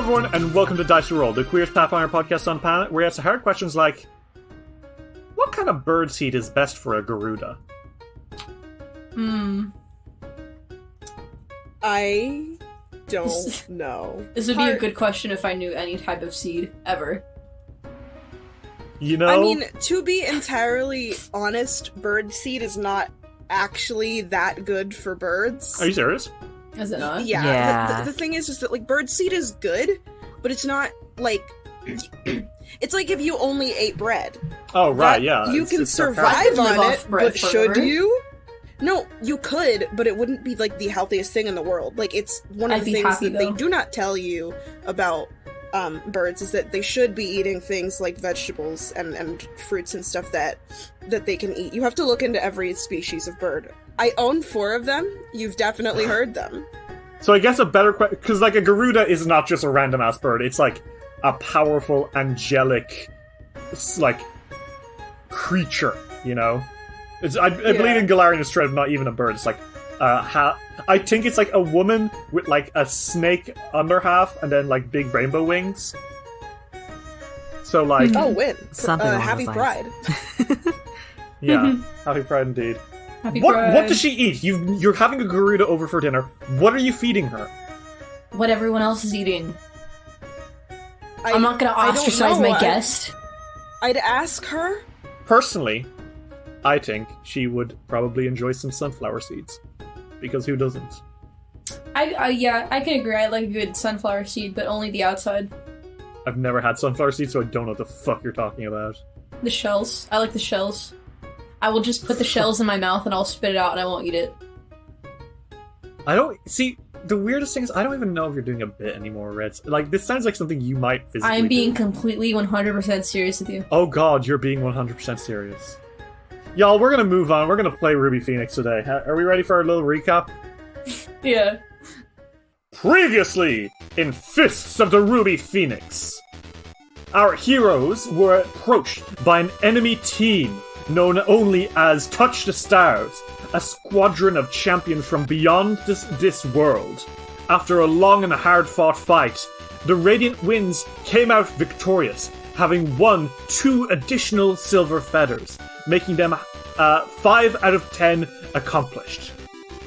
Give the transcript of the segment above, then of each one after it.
everyone, and welcome to Dice to Roll, the Queerest Pathfinder Podcast on Planet, where we answer hard questions like, what kind of bird seed is best for a Garuda? I don't know. This would be a good question if I knew any type of seed, ever. You know? I mean, to be entirely honest, bird seed is not actually that good for birds. Are you serious? Is it not? Yeah. The thing is that, like, bird seed is good, but it's not, like... It's like if you only ate bread. Oh, right, yeah. You can survive on it, but should forever. you? No, you could, but it wouldn't be, like, the healthiest thing in the world. Like, it's one of the things that they do not tell you about birds, is that they should be eating things like vegetables and fruits and stuff that they can eat. You have to look into every species of bird. I own 4 of them. You've definitely heard them. So I guess a better question, because, like, a Garuda is not just a random-ass bird. It's, like, a powerful, angelic, like, creature, you know? I believe in Galarian Stride, not even a bird. It's like, I think it's like a woman with, like, a snake under half and then, like, big rainbow wings. So, like... Oh, win. Something Happy Pride. Yeah, Happy Pride indeed. Happy Pride. What does she eat? You're having a Garuda over for dinner. What are you feeding her? What everyone else is eating. I'm not gonna ostracize my guest. I'd ask her. Personally, I think she would probably enjoy some sunflower seeds. Because who doesn't? I can agree. I like a good sunflower seed, but only the outside. I've never had sunflower seeds, so I don't know what the fuck you're talking about. The shells. I like the shells. I will just put the shells in my mouth and I'll spit it out and I won't eat it. I don't... See, the weirdest thing is I don't even know if you're doing a bit anymore, Reds. Like, this sounds like something you might physically I am being do. completely 100% serious with you. Oh god, you're being 100% serious. Y'all, we're gonna move on. We're gonna play Ruby Phoenix today. Are we ready for our little recap? Yeah. Previously, in Fists of the Ruby Phoenix, our heroes were approached by an enemy team known only as Touch the Stars, a squadron of champions from beyond this world. After a long and hard-fought fight, the Radiant Winds came out victorious, having won 2 additional silver feathers, making them 5 out of 10 accomplished.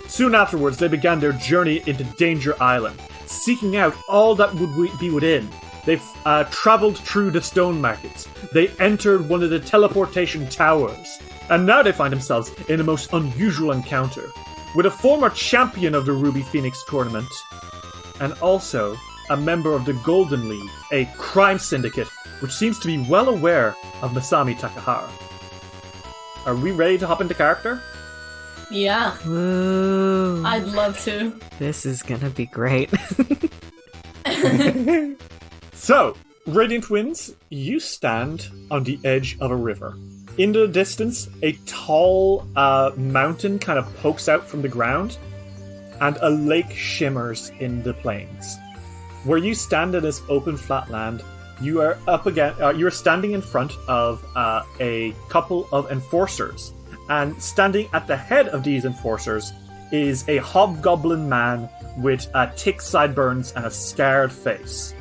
Soon afterwards, they began their journey into Danger Island, seeking out all that would be within. They travelled through the stone markets. They entered one of the teleportation towers. And now they find themselves in a most unusual encounter with a former champion of the Ruby Phoenix tournament and also a member of the Golden League, a crime syndicate which seems to be well aware of Masami Takahara. Are we ready to hop into character? Yeah. Woo. I'd love to. This is gonna be great. So, Radiant Winds, you stand on the edge of a river. In the distance, a tall mountain kind of pokes out from the ground, and a lake shimmers in the plains. Where you stand in this open flat land, you are you are standing in front of a couple of enforcers, and standing at the head of these enforcers is a hobgoblin man with thick sideburns and a scarred face.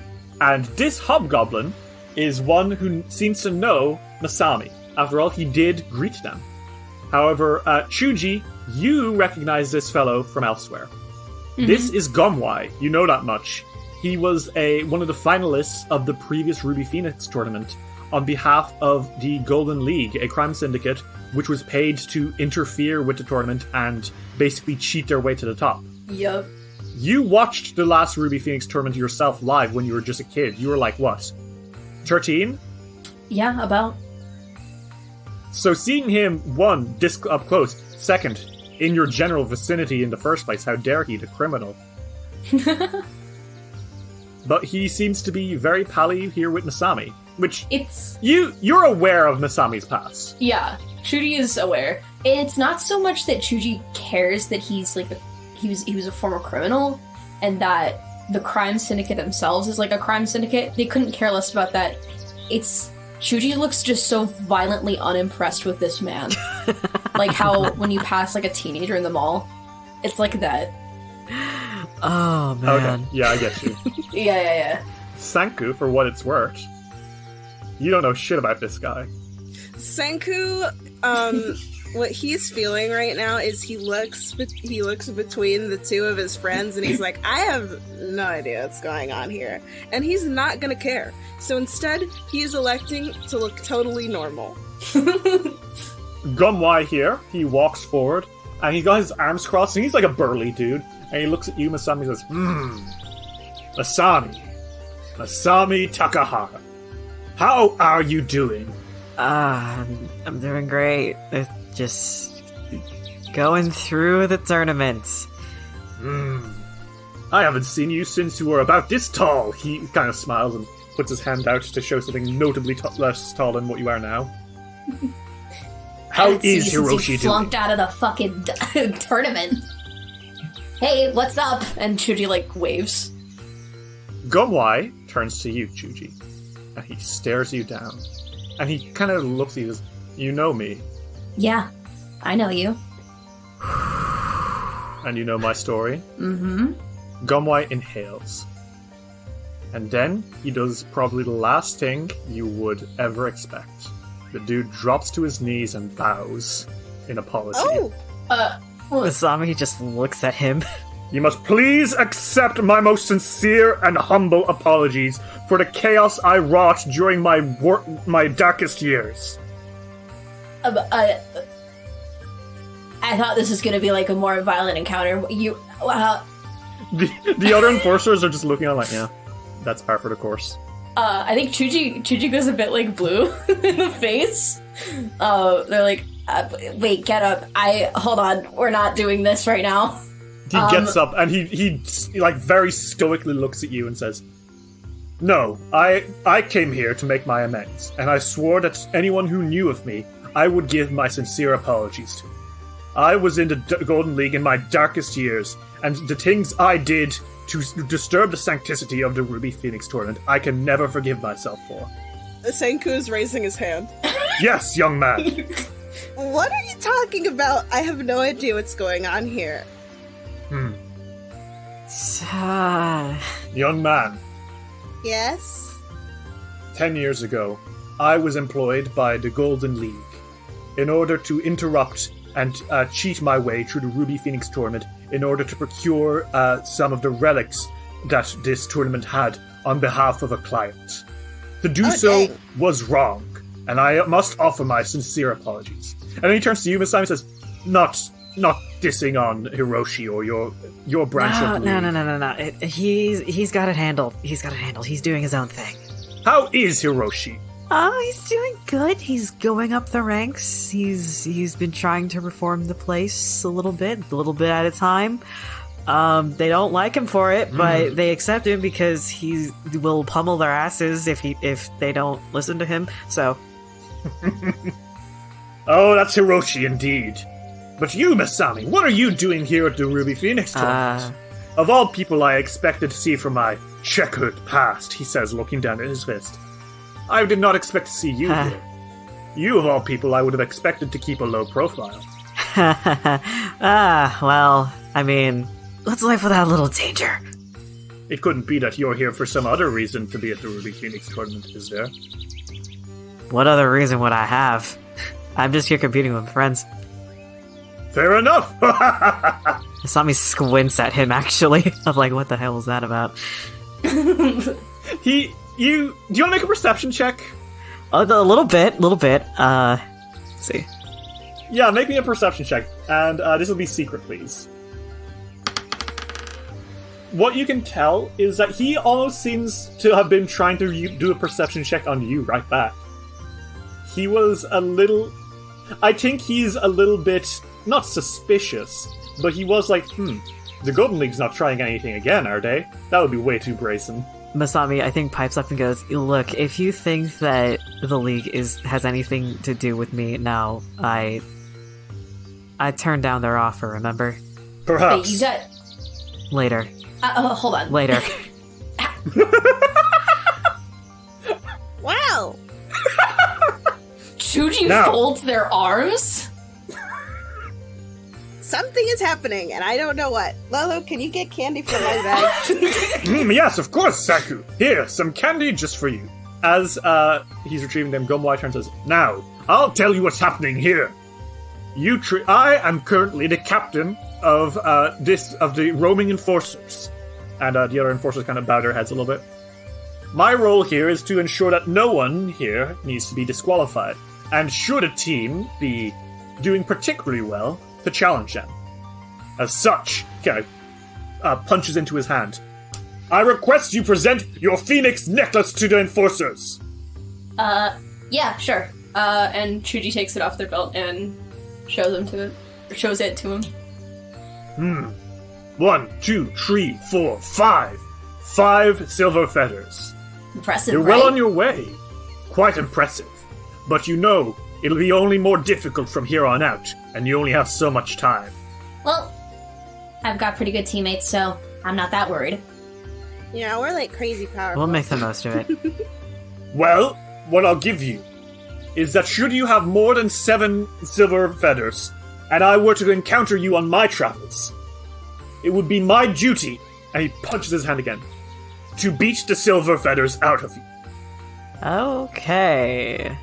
And this hobgoblin is one who seems to know Masami. After all, he did greet them. However, Chuji, you recognize this fellow from elsewhere. Mm-hmm. This is Gomwai. You know that much. He was one of the finalists of the previous Ruby Phoenix tournament on behalf of the Golden League, a crime syndicate which was paid to interfere with the tournament and basically cheat their way to the top. Yup. You watched the last Ruby Phoenix tournament yourself live when you were just a kid. You were like, what, 13? Yeah, about. So seeing him, 1, this up close, 2nd, in your general vicinity in the first place, how dare he, the criminal. But he seems to be very pally here with Masami, which you're aware of Masami's past. Yeah, Chuji is aware. It's not so much that Chuji cares that he's like he was a former criminal, and that the crime syndicate themselves is like a crime syndicate. They couldn't care less about that. It's Chuji looks just so violently unimpressed with this man. Like how when you pass like a teenager in the mall, it's like that. Oh man. Okay. Yeah, I get you. Yeah. Sanku, for what it's worth, you don't know shit about this guy. Sanku, what he's feeling right now is he looks between the two of his friends and he's like, I have no idea what's going on here. And he's not gonna care. So instead, he's electing to look totally normal. Gumwai here, he walks forward, and he got his arms crossed, and he's like a burly dude, and he looks at you, Masami, and says, Masami Takahara, how are you doing? I'm doing great. It's just going through the tournaments. I haven't seen you since you were about this tall. He kind of smiles and puts his hand out to show something notably less tall than what you are now. How is Hiroshi doing? Flunked out of the fucking tournament. Hey, what's up? And Chuji, waves. Gumwai turns to you, Chuji, and he stares you down. And he kind of looks at you and says, you know me. Yeah, I know you. And you know my story? Mm-hmm. Gumwai inhales. And then he does probably the last thing you would ever expect. The dude drops to his knees and bows in apology. Masami just looks at him. You must please accept my most sincere and humble apologies for the chaos I wrought during my darkest years. I thought this was going to be a more violent encounter. The other enforcers are just looking on yeah, that's par for the course. I think Chuji goes a bit blue in the face. They're like, wait, get up. Hold on, we're not doing this right now. He gets up and he very stoically looks at you and says, no, I came here to make my amends, and I swore that anyone who knew of me, I would give my sincere apologies to. I was in the Golden League in my darkest years, and the things I did to disturb the sanctity of the Ruby Phoenix tournament, I can never forgive myself for. Senku is raising his hand. Yes, young man. What are you talking about? I have no idea what's going on here. Young man. Yes? 10 years ago, I was employed by the Golden League in order to interrupt and cheat my way through the Ruby Phoenix tournament in order to procure some of the relics that this tournament had on behalf of a client. To do so was wrong, and I must offer my sincere apologies. And then he turns to you, Masami, and says, not dissing on Hiroshi or your branch of the league. No. He's got it handled. He's doing his own thing. How is Hiroshi? He's doing good. He's going up the ranks. He's been trying to reform the place a little bit at a time. They don't like him for it, but they accept him because he will pummel their asses if they don't listen to him. So, oh, that's Hiroshi indeed. But you, Masami, what are you doing here at the Ruby Phoenix tournament? Of all people I expected to see from my checkered past, he says, looking down at his wrist. I did not expect to see you here. You, of all people, I would have expected to keep a low profile. Well, I mean, what's life without a little danger? It couldn't be that you're here for some other reason to be at the Ruby Phoenix tournament, is there? What other reason would I have? I'm just here competing with friends. Fair enough! Asami squints at him, actually. I'm like, what the hell is that about? Do you want to make a perception check? A little bit. Let's see. Yeah, make me a perception check, and this will be secret, please. What you can tell is that he almost seems to have been trying to do a perception check on you right back. He was a little... I think he's a little bit, not suspicious, but he was like, the Golden League's not trying anything again, are they? That would be way too brazen. Masami, I think, pipes up and goes, look, if you think that the League has anything to do with me, now, I turned down their offer, remember? Perhaps. Wait, you got... Later. Hold on. Later. Wow! Chuji folds their arms? something is happening, and I don't know what. Lolo, can you get candy from my bag? Yes, of course, Saku. Here, some candy just for you. As he's retrieving them, Gomwai turns and says, "Now, I'll tell you what's happening here. I am currently the captain of the roaming enforcers." And the other enforcers kind of bow their heads a little bit. "My role here is to ensure that no one here needs to be disqualified. And should a team be doing particularly well, to challenge them. As such," punches into his hand, "I request you present your phoenix necklace to the enforcers." Yeah, sure. And Chuji takes it off their belt and shows it to him. 1, 2, 3, 4, 5. 5 silver feathers. Impressive, You're right? well on your way. Quite impressive. But you know, it'll be only more difficult from here on out, and you only have so much time. Well, I've got pretty good teammates, so I'm not that worried. Yeah, we're like crazy powerful. We'll make the most of it. Well, what I'll give you is that should you have more than 7 silver feathers, and I were to encounter you on my travels, it would be my duty, and he punches his hand again, to beat the silver feathers out of you. Okay.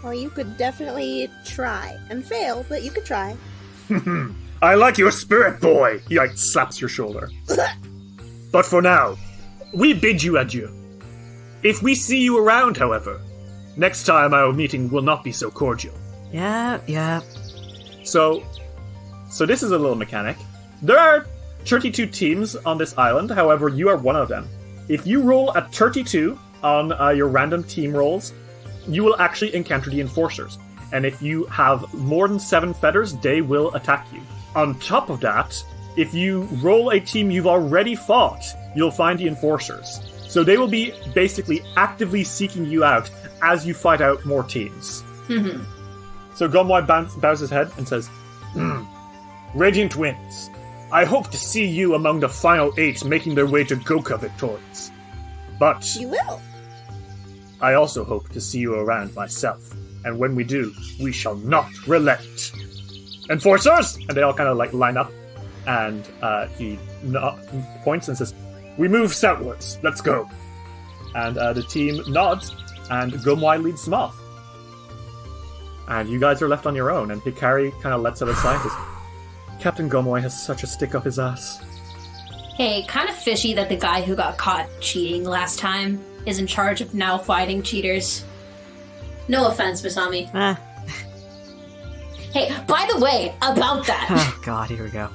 Well, you could definitely try. And fail, but you could try. I like your spirit, boy! He slaps your shoulder. But for now, we bid you adieu. If we see you around, however, next time our meeting will not be so cordial. Yeah. So this is a little mechanic. There are 32 teams on this island, however, you are one of them. If you roll a 32 on your random team rolls, you will actually encounter the enforcers. And if you have more than 7 feathers, they will attack you. On top of that, if you roll a team you've already fought, you'll find the enforcers. So they will be basically actively seeking you out as you fight out more teams. Mm-hmm. So Gomwai bows his head and says, Radiant Winds, I hope to see you among the final 8 making their way to Goka victorious. But You will. I also hope to see you around myself. And when we do, we shall not relent. Enforcers! And they all kind of line up. And he points and says, we move southwards. Let's go. And the team nods, and Gomwai leads them off. And you guys are left on your own, and Hikari kind of lets out a sigh and says, Captain Gomwai has such a stick up his ass. Hey, kind of fishy that the guy who got caught cheating last time is in charge of now fighting cheaters. No offense, Masami. Hey, by the way, about that. Oh god, here we go.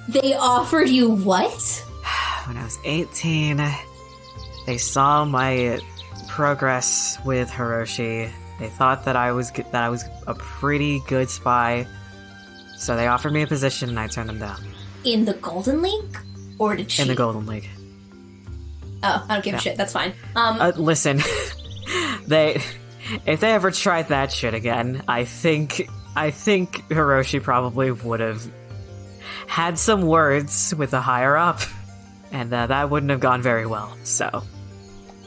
They offered you what? When I was 18, they saw my progress with Hiroshi. They thought that I was a pretty good spy, so they offered me a position and I turned them down. In the Golden League? Or to cheat? In the Golden League. Oh, I don't give a shit, that's fine. Listen, if they ever tried that shit again, I think Hiroshi probably would have had some words with the higher up, and that wouldn't have gone very well, so.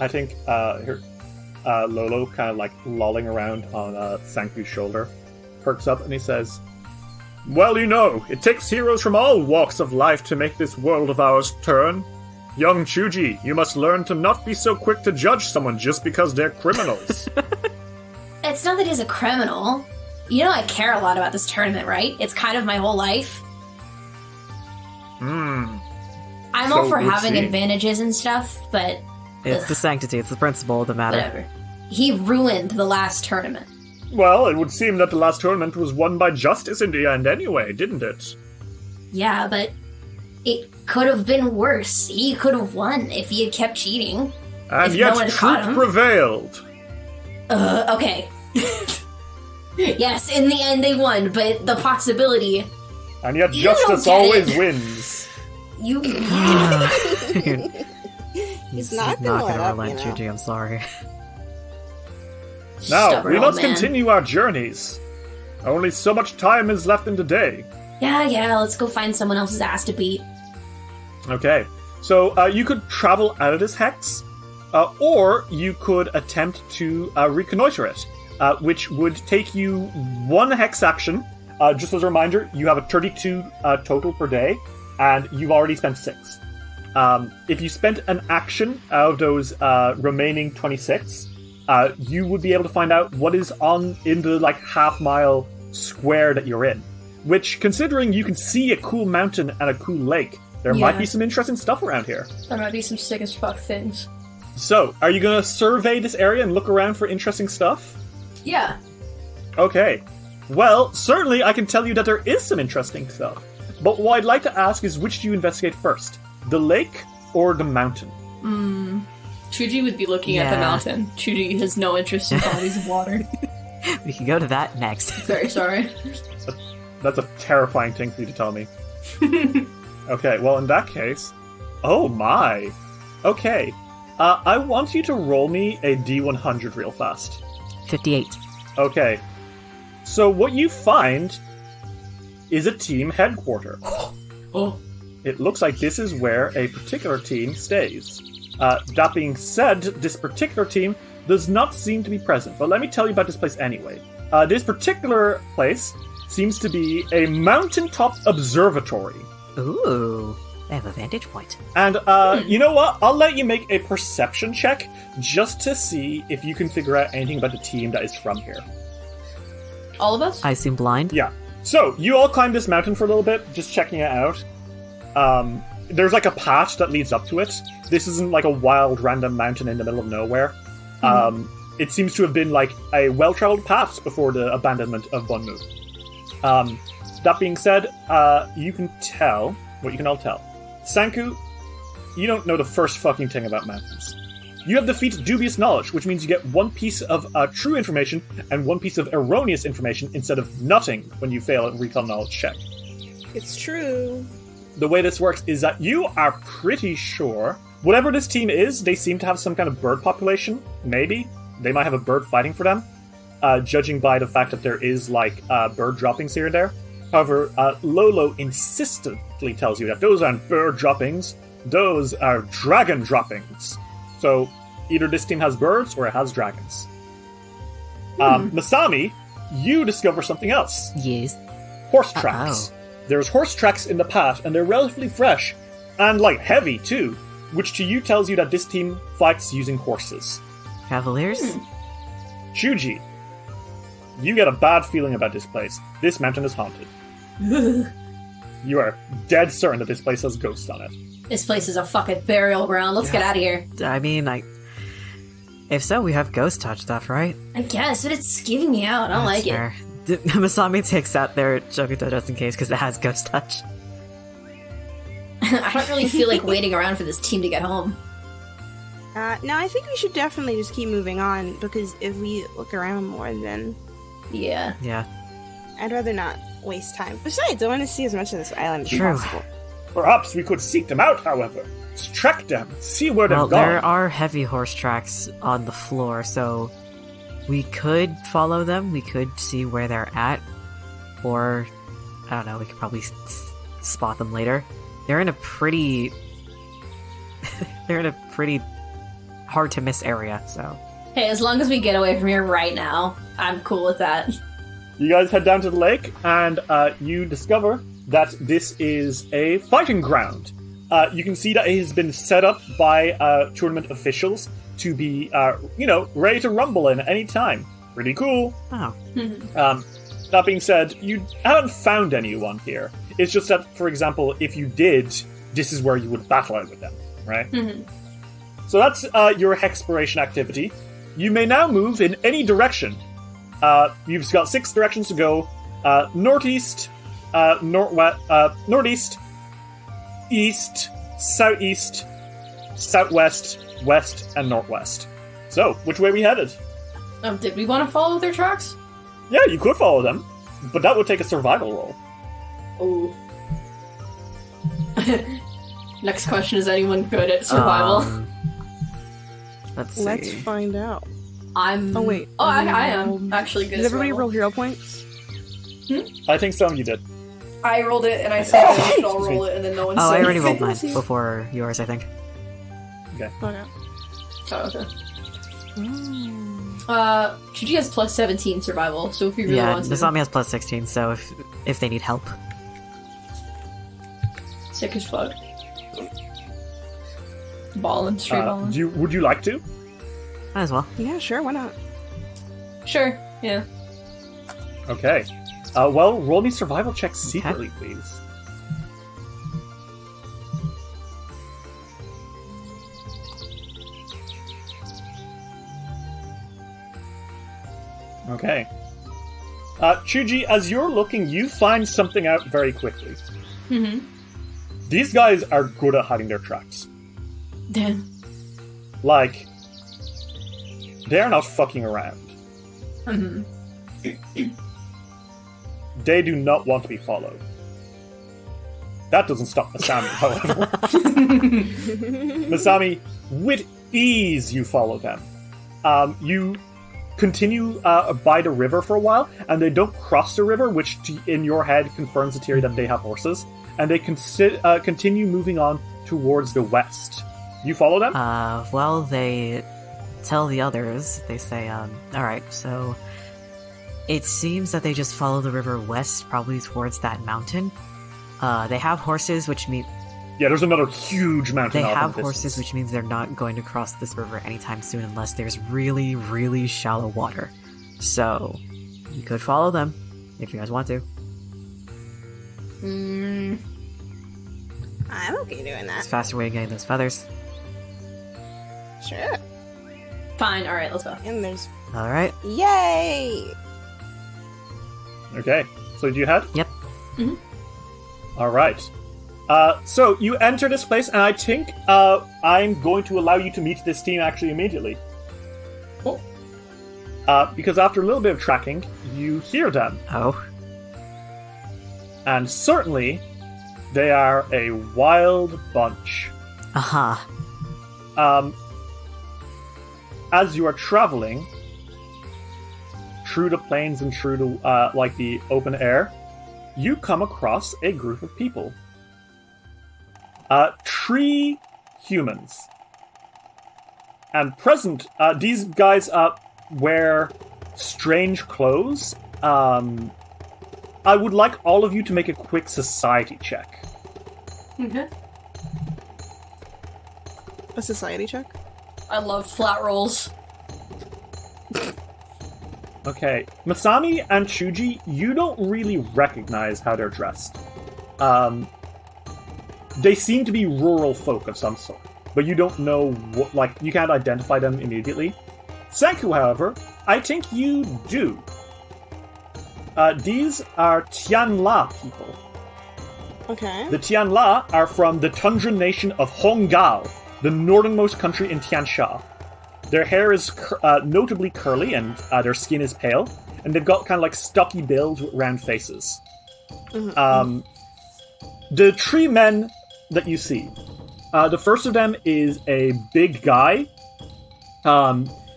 I think Lolo, kind of lolling around on Sanku's shoulder, perks up and he says, well, you know, it takes heroes from all walks of life to make this world of ours turn. Young Chuji, you must learn to not be so quick to judge someone just because they're criminals. It's not that he's a criminal. You know I care a lot about this tournament, right? It's kind of my whole life. I'm all for having advantages and stuff, but... It's the sanctity, it's the principle of the matter. Whatever. He ruined the last tournament. Well, it would seem that the last tournament was won by justice in the end anyway, didn't it? Yeah, but it could have been worse. He could have won if he had kept cheating. And yet truth prevailed. Okay. Yes, in the end they won, but the possibility... And yet justice always wins. You... He's not gonna relent, Chuji, I'm sorry. Now, we must continue our journeys. Only so much time is left in the day. Yeah, let's go find someone else's ass to beat. Okay, so you could travel out of this hex, or you could attempt to reconnoiter it, which would take you 1 hex action just as a reminder, you have a 32 total per day, and you've already spent 6. If you spent an action out of those remaining 26, you would be able to find out what is in the like half-mile square that you're in. Which, considering you can see a cool mountain and a cool lake, there might be some interesting stuff around here. There might be some sick as fuck things. So, are you going to survey this area and look around for interesting stuff? Yeah. Okay. Well, certainly I can tell you that there is some interesting stuff. But what I'd like to ask is, which do you investigate first? The lake or the mountain? Chuji would be looking at the mountain. Chuji has no interest in bodies of water. We can go to that next. Very sorry. That's a terrifying thing for you to tell me. Okay, well, in that case... Oh my! Okay. I want you to roll me a D100 real fast. 58. Okay. So what you find is a team headquarter. Oh. It looks like this is where a particular team stays. That being said, this particular team does not seem to be present, but let me tell you about this place anyway. This particular place seems to be a mountaintop observatory. Ooh, they have a vantage point. And you know what? I'll let you make a perception check just to see if you can figure out anything about the team that is from here. All of us? I seem blind. Yeah. So, you all climb this mountain for a little bit, just checking it out. There's like a path that leads up to it. This isn't like a wild random mountain in the middle of nowhere. It seems to have been like a well-traveled path before the abandonment of Bonmu. That being said, you can tell what you can all tell. Sanku, you don't know the first fucking thing about mountains. You have defeated dubious knowledge, which means you get 1 piece of true information and 1 piece of erroneous information instead of nothing when you fail a recall knowledge check. It's true. The way this works is that you are pretty sure whatever this team is, they seem to have some kind of bird population. Maybe. They might have a bird fighting for them, judging by the fact that there is, like, bird droppings here and there. However, Lolo insistently tells you that those aren't bird droppings, those are dragon droppings. So, either this team has birds or it has dragons. Masami, you discover something else. Yes. Horse tracks. There's horse tracks in the path, and they're relatively fresh, and, like, heavy, too, which to you tells you that this team fights using horses. Cavaliers? Chuji, you get a bad feeling about this place. This mountain is haunted. You are dead certain that this place has ghosts on it. This place is a fucking burial ground. Let's get out of here. I mean, if so, we have ghost touch stuff, right? I guess, but it's skeeving me out. I don't like fair. Masami takes out their Shokuto just in case, because it has ghost touch. I don't really feel like waiting around for this team to get home. No, I think we should definitely just keep moving on, because if we look around more, then... Yeah. I'd rather not waste time. Besides, I want to see as much of this island as True. possible. Perhaps we could seek them out, however. Track them, see where they've gone. There are heavy horse tracks on the floor, so we could follow them, we could see where they're at, or, I don't know, we could probably spot them later. They're in a pretty hard to miss area, so. Hey, as long as we get away from here right now, I'm cool with that. You guys head down to the lake, and you discover that this is a fighting ground. You can see that it has been set up by tournament officials to be, ready to rumble in at any time. Pretty cool. Oh. That being said, you haven't found anyone here. It's just that, for example, if you did, this is where you would battle out with them, right? So that's your exploration activity. You may now move in any direction. You've got 6 directions to go. Northeast, northeast, east, southeast, southwest, west, and northwest. So, which way are we headed? Did we want to follow their tracks? Yeah, you could follow them, but that would take a survival roll. Oh. Next question, is anyone good at survival? Let's see. Let's find out. I'm... Oh, wait. Oh, I am actually good Did at everybody survival. roll hero points? I think some of you did. I rolled it, and I said I should all roll it, and then no one said I already anything. rolled mine before yours, I think. Okay. Okay. Oh, okay. Chuji has plus 17 survival, so if you really want to... Masami has plus 16, so if they need help. Sick as fuck. Ballin', straight ballin'. Would you like to? Might as well. Yeah, sure, why not? Sure, yeah. Okay. Well, roll me survival checks secretly, please. Okay. Chuji, as you're looking, you find something out very quickly. Mm-hmm. These guys are good at hiding their tracks. Damn. Like, they're not fucking around. Mm-hmm. They do not want to be followed. That doesn't stop Masami, however. Masami, with ease you follow them. You continue by the river for a while, and they don't cross the river, which in your head confirms the theory that they have horses, and they continue moving on towards the west. You follow them? Well, they tell the others, they say, alright, so it seems that they just follow the river west, probably towards that mountain. They have horses, which mean... Yeah, there's another huge mountain. They have horses, which means they're not going to cross this river anytime soon unless there's really, really shallow water. So, you could follow them, if you guys want to. I'm okay doing that. It's a faster way of getting those feathers. Sure. Fine, alright, let's go. And there's... Alright. Yay! Okay, so do you head? Yep. Mm-hmm. Alright. So you enter this place, and I think I'm going to allow you to meet this team actually immediately. Oh. Because after a little bit of tracking, you hear them. Oh. And certainly, they are a wild bunch. Uh-huh. As you are traveling through the plains and through the like the open air, you come across a group of people. 3 humans. And present, these guys wear strange clothes. I would like all of you to make a quick society check. Okay. A society check? I love flat rolls. Okay. Masami and Chuji, you don't really recognize how they're dressed. They seem to be rural folk of some sort, but you don't know what, like, you can't identify them immediately. Senku, however, I think you do. These are Tianla people. Okay. The Tianla are from the tundra nation of Honggao, the northernmost country in Tiansha. Their hair is notably curly, and their skin is pale, and they've got kind of like stocky builds with round faces. Mm-hmm. The 3 men that you see, the first of them is a big guy.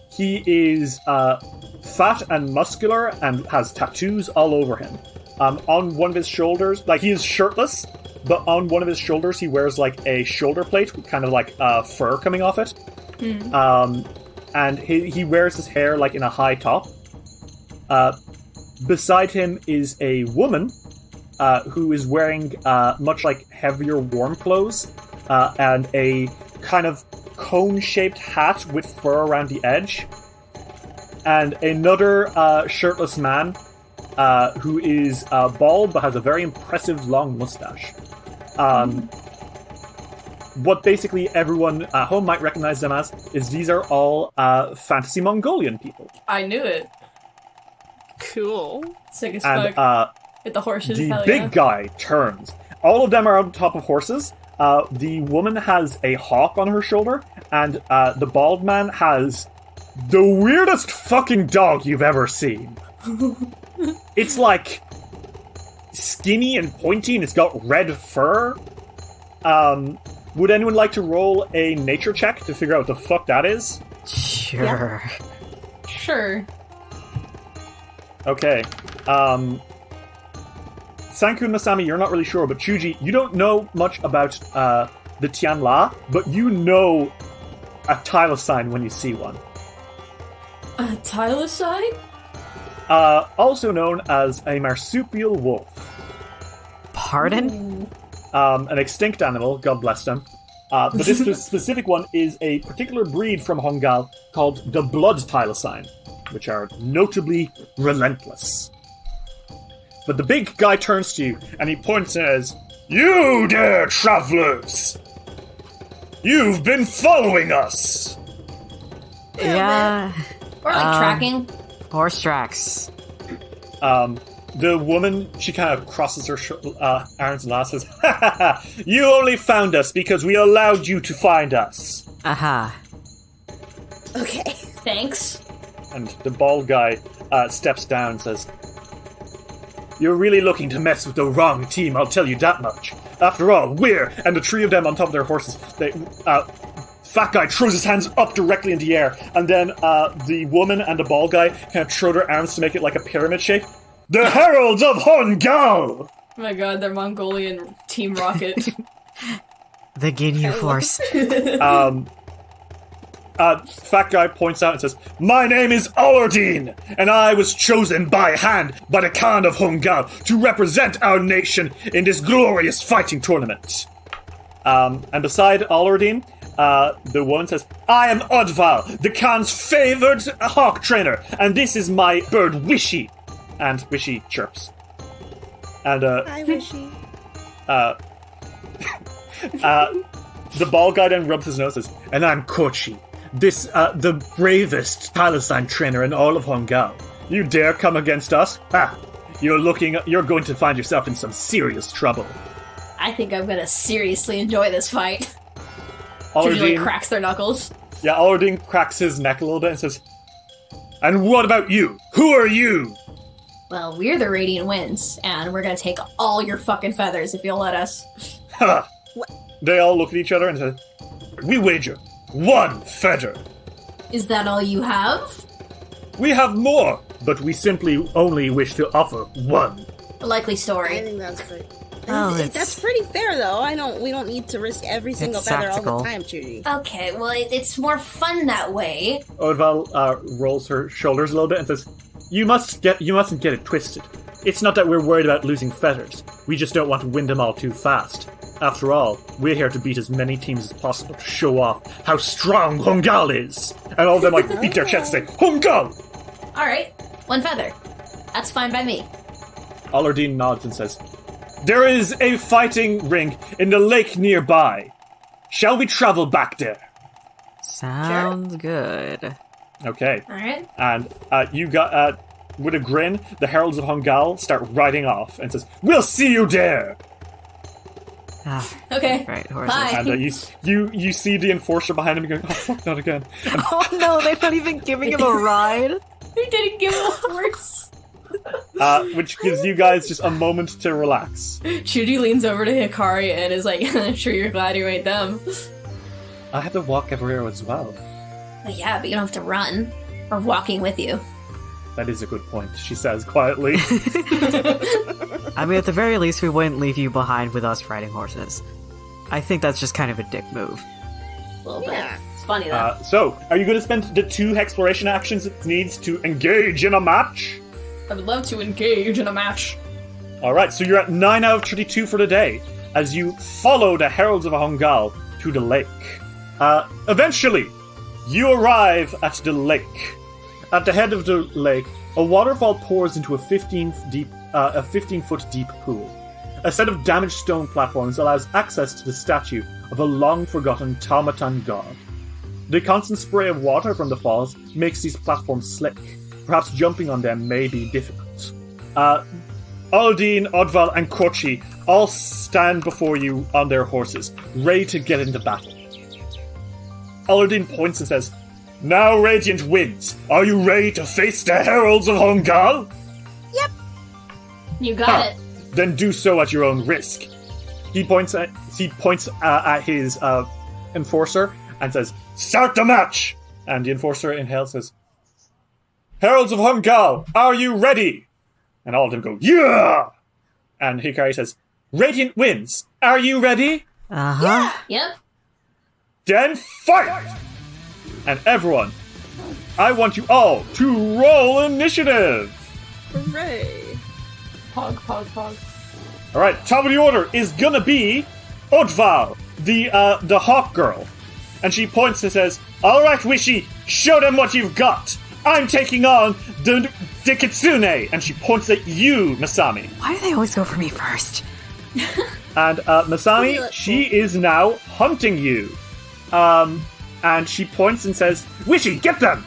He is fat and muscular and has tattoos all over him. On one of his shoulders, like, he is shirtless, but on one of his shoulders he wears like a shoulder plate with kind of like fur coming off it. And he wears his hair like in a high top. Beside him is a woman who is wearing much like heavier warm clothes and a kind of cone-shaped hat with fur around the edge. And another shirtless man who is bald but has a very impressive long mustache. What basically everyone at home might recognize them as is these are all fantasy Mongolian people. I knew it. Cool. Sick as And fuck. With the horses, the hell big yeah. guy turns. All of them are on top of horses. The woman has a hawk on her shoulder, and the bald man has the weirdest fucking dog you've ever seen. It's like skinny and pointy, and it's got red fur. Would anyone like to roll a nature check to figure out what the fuck that is? Sure. Yeah. Sure. Okay. Sanku and Masami, you're not really sure, but Chuji, you don't know much about the Tianla, but you know a Tyler sign when you see one. A Thylacine? Also known as a marsupial wolf. Pardon? An extinct animal, God bless them. But this specific one is a particular breed from Hongal called the blood Thylacine, which are notably relentless. But the big guy turns to you, and he points and says, "You there, travelers! You've been following us!" Yeah. Or tracking. Horse tracks. The woman, she kind of crosses her arms and laughs, says, "Ha ha ha! You only found us because we allowed you to find us." Aha. Okay. Thanks. And the bald guy steps down and says, "You're really looking to mess with the wrong team, I'll tell you that much. After all, we're..." And the three of them on top of their horses, fat guy throws his hands up directly in the air, and then the woman and the bald guy kind of throw their arms to make it like a pyramid shape. "The Heralds of Hongal!" Oh my god, they're Mongolian Team Rocket. The Ginyu Force. Fat guy points out and says, "My name is Alardine, and I was chosen by hand by the Khan of Hongal to represent our nation in this glorious fighting tournament." And beside Alardine, the woman says, "I am Odval, the Khan's favored hawk trainer, and this is my bird Wishy." And Wishy chirps. And, Hi, Wishy. the bald guy then rubs his nose and says, "And I'm Corchi, this, the bravest Thylacine trainer in all of Hongal. You dare come against us? Ha! You're going to find yourself in some serious trouble." I think I'm gonna seriously enjoy this fight. Alardine, Julie cracks their knuckles. Yeah, Alardine cracks his neck a little bit and says, "And what about you? Who are you?" Well, we're the Radiant Winds, and we're gonna take all your fucking feathers if you'll let us. Ha! They all look at each other and say, "We wager 1 feather." Is that all you have? "We have more, but we simply only wish to offer 1. A likely I story. think that's pretty. Oh, That's pretty fair, though. We don't need to risk every single It's feather tactical. all the time, Judy. Okay, well, it's more fun that way. Odval rolls her shoulders a little bit and says, You mustn't get it twisted. It's not that we're worried about losing feathers. We just don't want to win them all too fast. After all, we're here to beat as many teams as possible to show off how strong Hongal is." And all of them beat their chests and say, "Hongal!" Alright, 1 feather. That's fine by me. Alardine nods and says, "There is a fighting ring in the lake nearby. Shall we travel back there?" Sounds good. Okay. Alright. And you got, with a grin, the Heralds of Hongal start riding off and says, "We'll see you there!" Ah, Okay. right, horses. Bye. And you see the enforcer behind him going, "Oh fuck, not again." Oh no, they're not even giving him a ride. They didn't give him a horse. Which gives you guys just a moment to relax. Chuji leans over to Hikari and is like, "I'm sure you're glad you ain't them." I have to walk everywhere as well. Well, yeah, but you don't have to run. We're walking with you. That is a good point, she says quietly. I mean, at the very least, we wouldn't leave you behind with us riding horses. I think that's just kind of a dick move. A little bit. Yeah. It's funny, though. So, are you going to spend the 2 exploration actions it needs to engage in a match? I would love to engage in a match. Alright, so you're at 9 out of 32 for the day, as you follow the Heralds of Hongal to the lake. Eventually, you arrive at the lake. At the head of the lake, a waterfall pours into a 15-foot deep pool. A set of damaged stone platforms allows access to the statue of a long-forgotten Taumatan god. The constant spray of water from the falls makes these platforms slick. Perhaps jumping on them may be difficult. Aldine, Odval, and Corchi all stand before you on their horses, ready to get into battle. Alardine points and says, "Now, Radiant Winds, are you ready to face the Heralds of Hongal?" Yep. You got it. Then do so at your own risk. He points at his enforcer and says, "Start the match!" And the enforcer inhales and says, "Heralds of Hongal, are you ready?" And all of them go, "Yeah!" And Hikari says, "Radiant Winds, are you ready?" Uh-huh. Yep. Then fight! And everyone I want you all to roll initiative. Hooray. Pog. Alright, top of the order is gonna be Odval, the hawk girl. And she points and says, "Alright, Wishy, show them what you've got. I'm taking on the Kitsune." And she points at you, Masami. Why do they always go for me first? And Masami, she is now hunting you. And she points and says, "Wishy, get them!"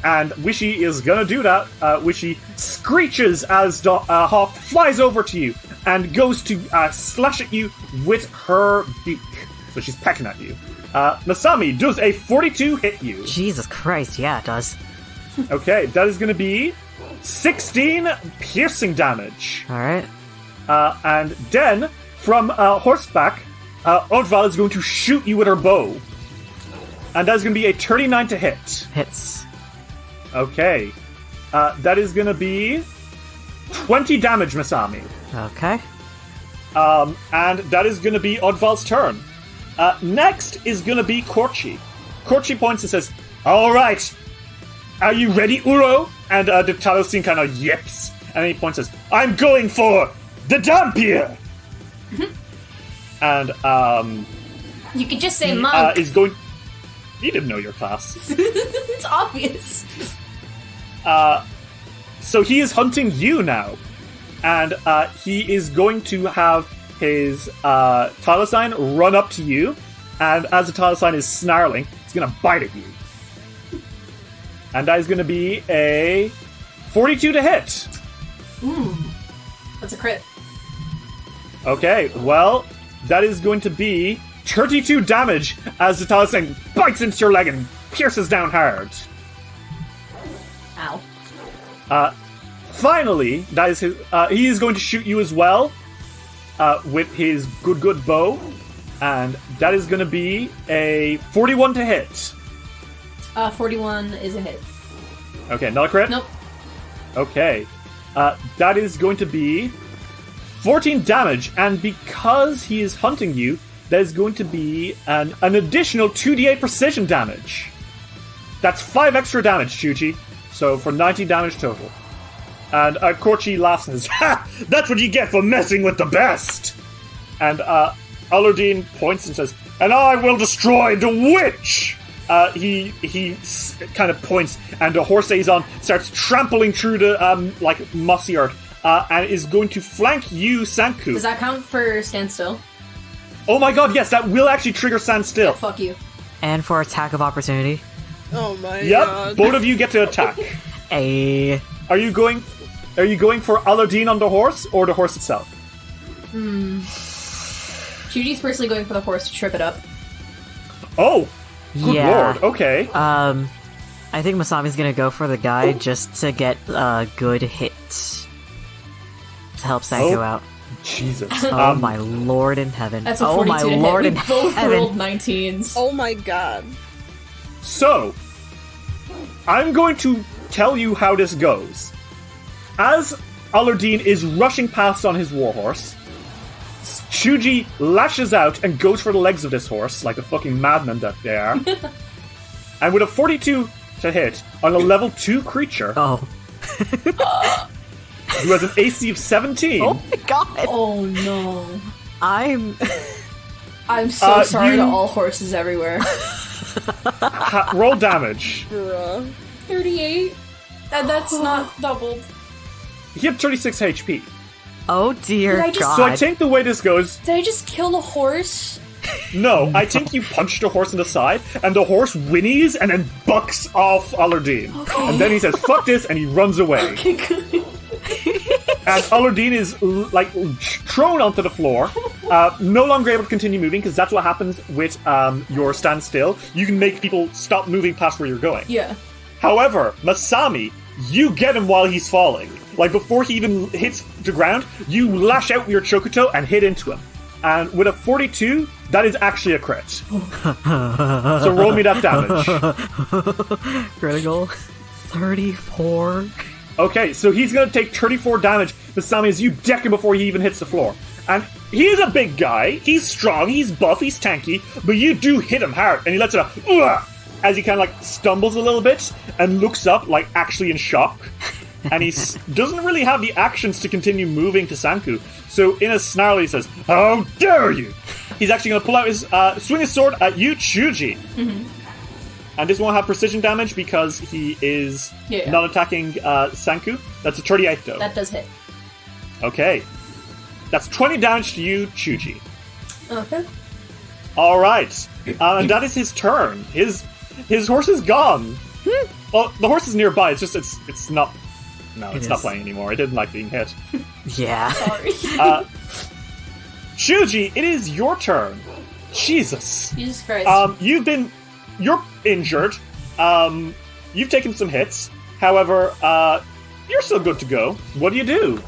And Wishy is gonna do that. Wishy screeches as the hawk flies over to you and goes to slash at you with her beak. So she's pecking at you. Masami, does a 42 hit you? Jesus Christ, yeah, it does. Okay, that is gonna be 16 piercing damage. Alright. And then, from horseback, Odval is going to shoot you with her bow. And that is going to be a 39 to hit. Hits. Okay. That is going to be 20 damage, Masami. Okay. And that is going to be Odval's turn. Next is going to be Corchi. Corchi points and says, "Alright, are you ready, Uro?" And the Talosine kind of yips. And then he points and says, "I'm going for the Dampier!" And, you could just say monk. is going... You didn't know your class. It's obvious. So he is hunting you now. And he is going to have his Talosine run up to you. And as the Talosine is snarling, he's going to bite at you. And that is going to be a 42 to hit. That's a crit. Okay, well, that is going to be 32 damage as the Talosine bites into your leg and pierces down hard. Ow. Finally, that is his. He is going to shoot you as well with his good bow, and that is going to be a 41 to hit. 41 is a hit. Okay, not a crit? Nope. Okay. That is going to be 14 damage, and because he is hunting you, that is going to be an additional 2d8 precision damage. That's 5 extra damage, Chuchi. So for 90 damage total. And Corchi laughs and says, "Ha! That's what you get for messing with the best!" And Alardine points and says, "And I will destroy the witch!" He kind of points, and the horse that he's on starts trampling through the mossy earth, and is going to flank you, Sanku. Does that count for standstill? Oh my god, yes, that will actually trigger standstill. Yeah, fuck you. And for attack of opportunity. Oh my Yep, god. both of you get to attack. Are you going for Alardine on the horse or the horse itself? Judy's personally going for the horse to trip it up. Oh, good Yeah. lord. Okay. I think Masami's gonna go for the guy just to get a good hit. To help Sanko out. Jesus. Oh my lord in heaven. That's a oh 42 my to lord hit. in We both heaven. rolled 19s. Oh my god. So, I'm going to tell you how this goes. As Alardine is rushing past on his warhorse, Shuji lashes out and goes for the legs of this horse, like the fucking madmen that they are. And with a 42 to hit on a level 2 creature, Oh. who has an AC of 17... Oh my god. Oh no. I'm so sorry you- to all horses everywhere. roll damage. Bruh. 38? That's not doubled. He had 36 HP. Oh dear Did I just- god. So I think the way this goes... Did I just kill the horse? No, I think you punch the horse in the side, and the horse whinnies and then bucks off Alardine. Okay. And then he says, "Fuck this," and he runs away. Okay, good. And Alardine is, thrown onto the floor, no longer able to continue moving, because that's what happens with your standstill. You can make people stop moving past where you're going. Yeah. However, Masami, you get him while he's falling. Like, before he even hits the ground, you lash out with your Chokuto and hit into him. And with a 42, that is actually a crit. So roll me that damage. Critical. 34. Okay, so he's going to take 34 damage, Masami, as you deck him before he even hits the floor. And he is a big guy. He's strong, he's buff, he's tanky, but you do hit him hard, and he lets it out. Ugh! as he kind of like stumbles a little bit and looks up, like actually in shock. And he doesn't really have the actions to continue moving to Sanku. So in a snarl, he says, "How dare you!" He's actually going to pull out his swing his sword at you, Chuji. And this won't have precision damage because he is not attacking Sanku. That's a 38 though. That does hit. Okay. That's 20 damage to you, Chuji. Okay. Alright. And that is his turn. His horse is gone. Well, the horse is nearby. It's just, it's not... No, it's not playing anymore. It didn't like being hit. Yeah. Sorry. Chuji, it is your turn. Jesus. Jesus Christ. You're injured. You've taken some hits. However, you're still good to go. What do?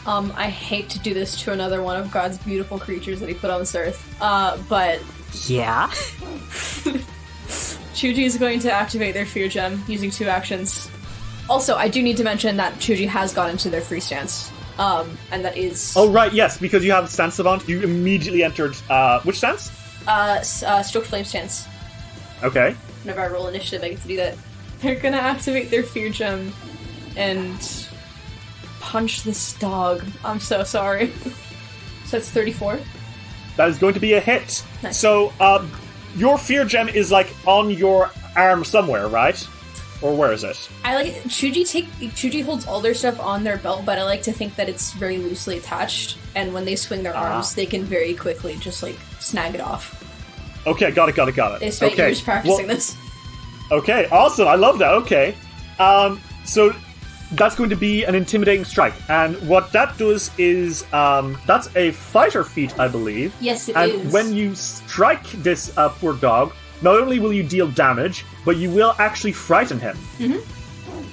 I hate to do this to another one of God's beautiful creatures that he put on this earth. But... Yeah? Chuji is going to activate their Fear Gem using 2 actions. Also, I do need to mention that Chuji has gone into their free stance. And that is... Oh, right, yes, because you have Stance Savant, you immediately entered, which stance? Stoked Flame stance. Okay. Whenever I roll initiative, I get to do that. They're gonna activate their Fear Gem and punch this dog. I'm so sorry. So that's 34. That is going to be a hit. Nice. So, your Fear Gem is, like, on your arm somewhere, right? Or where is it? I like Chuji holds all their stuff on their belt, but I like to think that it's very loosely attached, and when they swing their arms, they can very quickly just like snag it off. Okay, got it. They spent years practicing this. Okay, awesome. I love that. Okay, so that's going to be an intimidating strike, and what that does is that's a fighter feat, I believe. Yes, it is. And when you strike this poor dog, not only will you deal damage, but you will actually frighten him.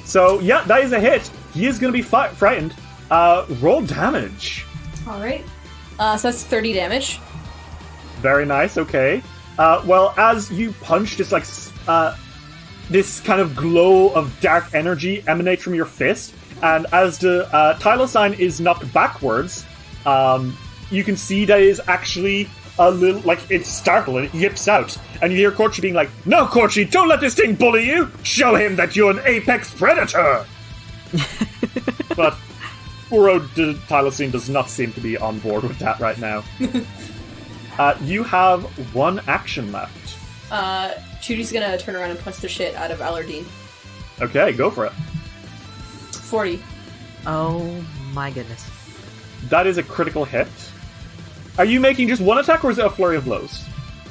So, yeah, that is a hit. He is going to be frightened. Roll damage. Alright. So that's 30 damage. Very nice, okay. Well, as you punch, this this kind of glow of dark energy emanates from your fist, and as the Tylosine is knocked backwards, you can see that it is actually a little, like, it's startled and it yips out. And you hear Corchi being like, "No, Corchi, don't let this thing bully you! Show him that you're an apex predator!" But poor old Tylosine does not seem to be on board with that right now. You have 1 action left. Chuji's gonna turn around and punch the shit out of Alardine. Okay, go for it. 40. Oh my goodness. That is a critical hit. Are you making just 1 attack, or is it a flurry of blows?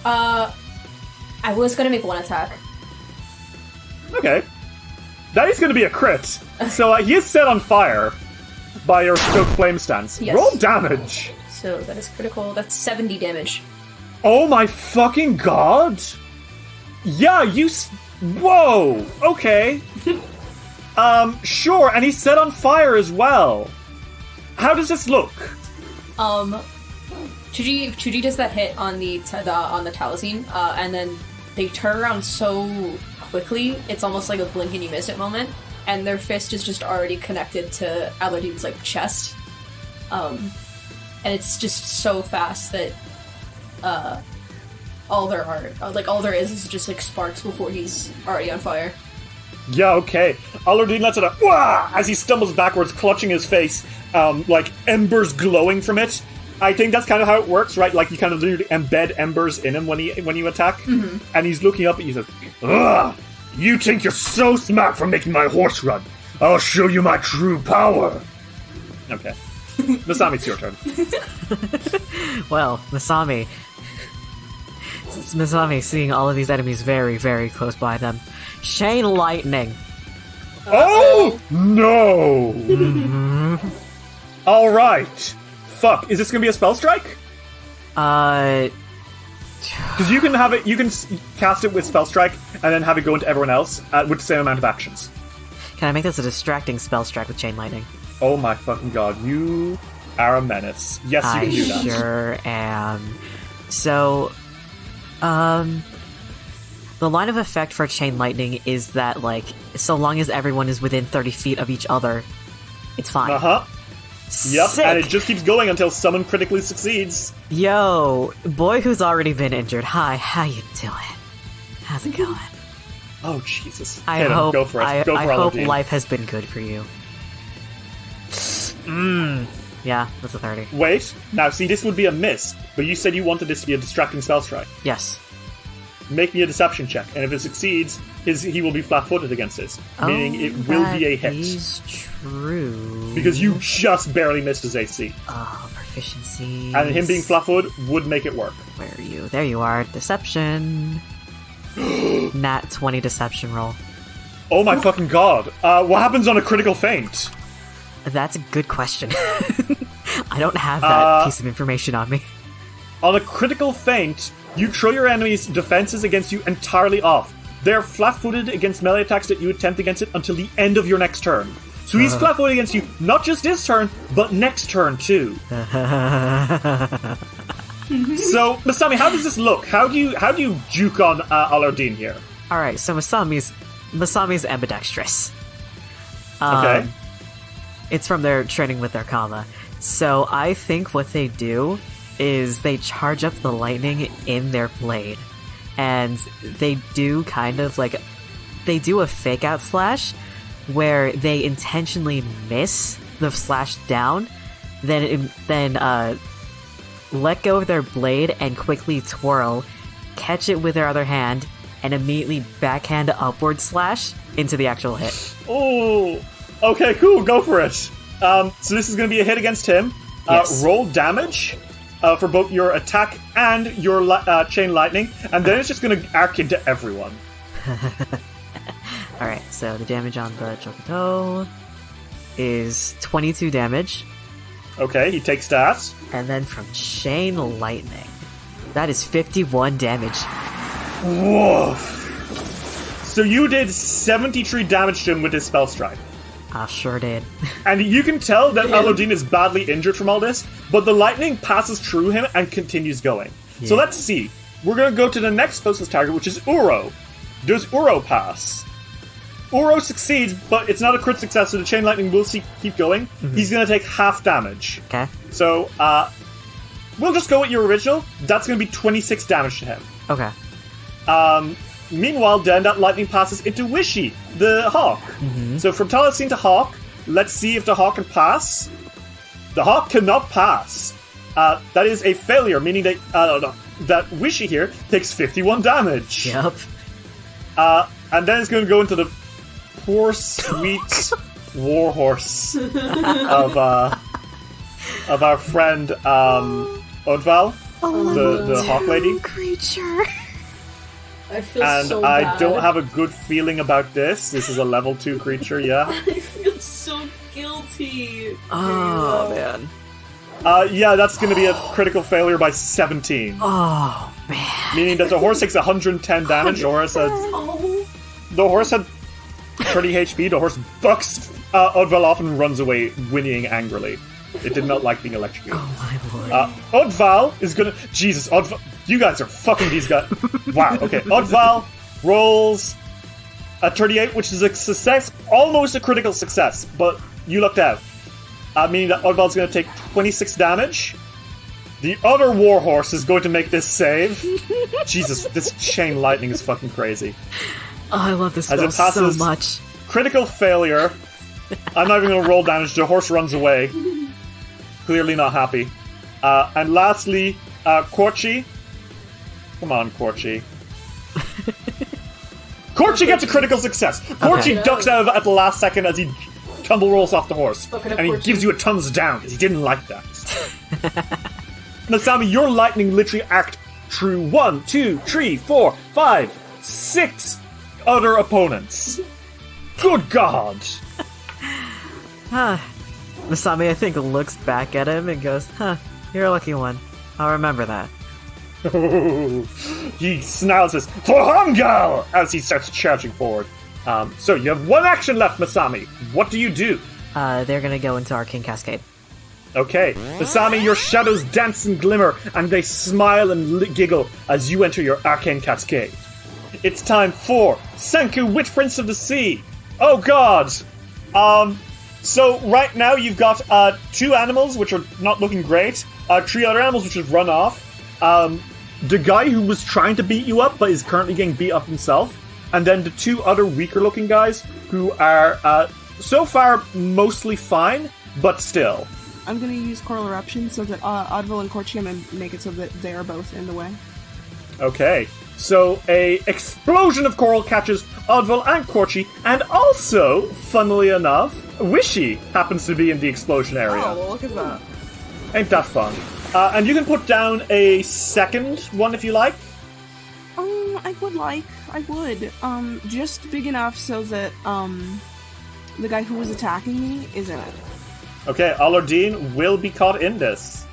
I was gonna make 1 attack. Okay. That is going to be a crit. So he is set on fire by your Stoked Flame stance. Yes. Roll damage. So that is critical. That's 70 damage. Oh my fucking god! Yeah, whoa! Okay. Sure, and he's set on fire as well. How does this look? Chuji does that hit on the Talazine, and then they turn around so quickly, it's almost like a blink and you miss it moment, and their fist is just already connected to Alardine's like chest. And it's just so fast that all there is just like sparks before he's already on fire. Yeah, okay. Alardine lets it out Wah! As he stumbles backwards, clutching his face, like embers glowing from it. I think that's kind of how it works, right? Like, you kind of literally embed embers in him when you attack. Mm-hmm. And he's looking up at you and he says, "Ugh! You think you're so smart for making my horse run? I'll show you my true power!" Okay. Masami, it's your turn. Well, Masami, seeing all of these enemies very, very close by them, Chain Lightning. Oh! No! Mm-hmm. Alright. Fuck, is this gonna be a spell strike? Because you can have it, you can cast it with spell strike and then have it go into everyone else with the same amount of actions. Can I make this a distracting spell strike with Chain Lightning? Oh my fucking god, you are a menace. Yes, you can do that. I sure am. So, the line of effect for Chain Lightning is that, like, so long as everyone is within 30 feet of each other, it's fine. Uh-huh. Yep, Sick. And it just keeps going until someone critically succeeds. Yo, boy who's already been injured. Hi, how you doing? How's it going? Oh, Jesus. I Hit him. hope, Go for it. I hope Aladdin. life has been good for you. Yeah, that's a 30. Wait. Now, see, this would be a miss, but you said you wanted this to be a distracting spell strike. Yes. Make me a deception check, and if it succeeds, he will be flat-footed against this, meaning it will be a hit. That is true. Because you just barely missed his AC. Oh, proficiency. And him being flat-footed would make it work. Where are you? There you are. Deception. Nat 20 deception roll. Oh my fucking god. What happens on a critical feint? That's a good question. I don't have that piece of information on me. On a critical feint, you throw your enemy's defenses against you entirely off. They're flat-footed against melee attacks that you attempt against it until the end of your next turn. So he's flat-footed against you, not just this turn, but next turn too. So, Masami, how does this look? How do you juke on Aladdin here? Alright, so Masami's ambidextrous. Okay. It's from their training with their Kama. So I think what they do is they charge up the lightning in their blade. And they do kind of like... They do a fake-out slash where they intentionally miss the slash down, then let go of their blade and quickly twirl, catch it with their other hand, and immediately backhand upward slash into the actual hit. Oh, okay, cool, go for it. So this is going to be a hit against him. Yes. Roll damage for both your attack and your chain lightning, and then it's just going to arc into everyone. Alright, so the damage on the Chocoto is 22 damage. Okay, he takes that. And then from chain lightning, that is 51 damage. Whoa. So you did 73 damage to him with his spell strike. I sure did. And you can tell that Aladdin is badly injured from all this, but the lightning passes through him and continues going. So let's see. We're going to go to the next closest target, which is Uro. Does Uro pass? Uro succeeds, but it's not a crit success, so the chain lightning will keep going. Mm-hmm. He's going to take half damage. Okay. So, we'll just go with your original. That's going to be 26 damage to him. Okay. Meanwhile, then, that lightning passes into Wishy, the hawk. Mm-hmm. So from Taliesin to Hawk, let's see if the hawk can pass. The hawk cannot pass. That is a failure, meaning that Wishy here takes 51 damage. Yep. And then it's going to go into the poor, sweet warhorse of our friend Odval, the hawk lady. Creature. I feel so bad. I don't have a good feeling about this. This is a level 2 creature, yeah. I feel so guilty. Oh, man. Yeah, that's going to be a critical failure by 17. Oh, man. Meaning that the horse takes 110 damage. The horse had 30 HP. The horse bucks Odval off and runs away, whinnying angrily. It did not like being electrocuted. Oh, my lord. Odval is going to... Jesus, Odval... You guys are fucking these guys. Wow, okay. Odval rolls a 38, which is a success. Almost a critical success, but you lucked out. Meaning that Odval's going to take 26 damage. The other warhorse is going to make this save. Jesus, this chain lightning is fucking crazy. Oh, I love this spell so much. Critical failure. I'm not even going to roll damage. The horse runs away. Clearly not happy. And lastly, Corchi. Come on, Corchi. Corchi gets a critical success. Corchi ducks out of it at the last second as he tumble rolls off the horse. And he gives you a tons down because he didn't like that. Masami, your lightning literally arced through 1, 2, 3, 4, 5, 6 other opponents. Good God. Masami, I think, looks back at him and goes, you're a lucky one. I'll remember that. He snarls his "For as he starts charging forward. So you have one action left, Masami. What do you do? They're gonna go into Arcane Cascade. Okay. Masami, your shadows dance and glimmer, and they smile and giggle as you enter your Arcane Cascade. It's time for Senku, Witch Prince of the Sea. Oh god! So right now you've got 2 animals, which are not looking great, 3 other animals which have run off, the guy who was trying to beat you up but is currently getting beat up himself, and then the two other weaker-looking guys who are, so far, mostly fine, but still. I'm going to use Coral Eruption so that Oddville and Corchi, I'm going to make it so that they are both in the way. Okay, so a explosion of coral catches Oddville and Corchi, and also, funnily enough, Wishy happens to be in the explosion area. Oh, well, look at that. Ain't that fun? And you can put down a second one if you like. I would. Just big enough so that, the guy who was attacking me is in it. Okay, Alardine will be caught in this.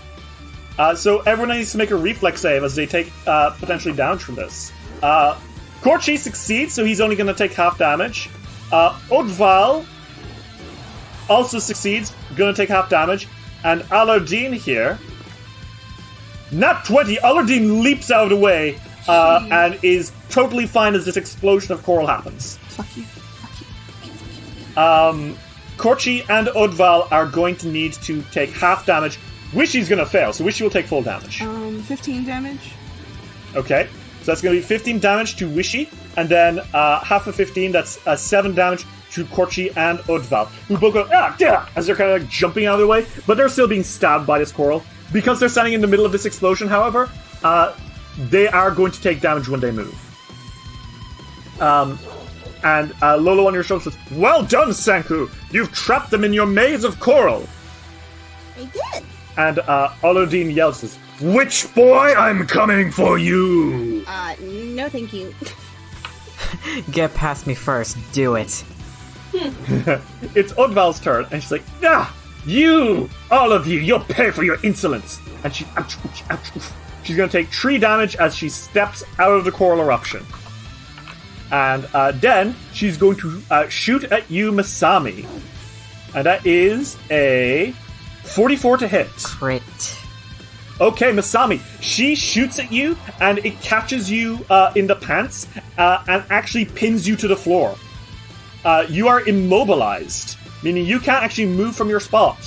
So everyone needs to make a reflex save as they take potentially damage from this. Corchi succeeds, so he's only going to take half damage. Odval also succeeds, going to take half damage. And Alardine here... Nat 20! Alardine leaps out of the way and is totally fine as this explosion of coral happens. Fuck you. Corchi and Odval are going to need to take half damage. Wishy's going to fail, so Wishy will take full damage. 15 damage. Okay, so that's going to be 15 damage to Wishy, and then half of 15, that's 7 damage to Corchi and Odval, who both go, as they're kind of like jumping out of the way, but they're still being stabbed by this coral. Because they're standing in the middle of this explosion, however, they are going to take damage when they move. And Lolo on your shoulder says, "Well done, Sanku! You've trapped them in your maze of coral!" I did! And Alardine yells, says, "Witch boy, I'm coming for you!" No thank you. Get past me first. Do it. It's Odval's turn, and she's like, you! All of you, you'll pay for your insolence! And she's going to take 3 damage as she steps out of the coral eruption. And then she's going to shoot at you, Masami. And that is a 44 to hit. Crit. Okay, Masami. She shoots at you, and it catches you in the pants, and actually pins you to the floor. You are immobilized, meaning you can't actually move from your spot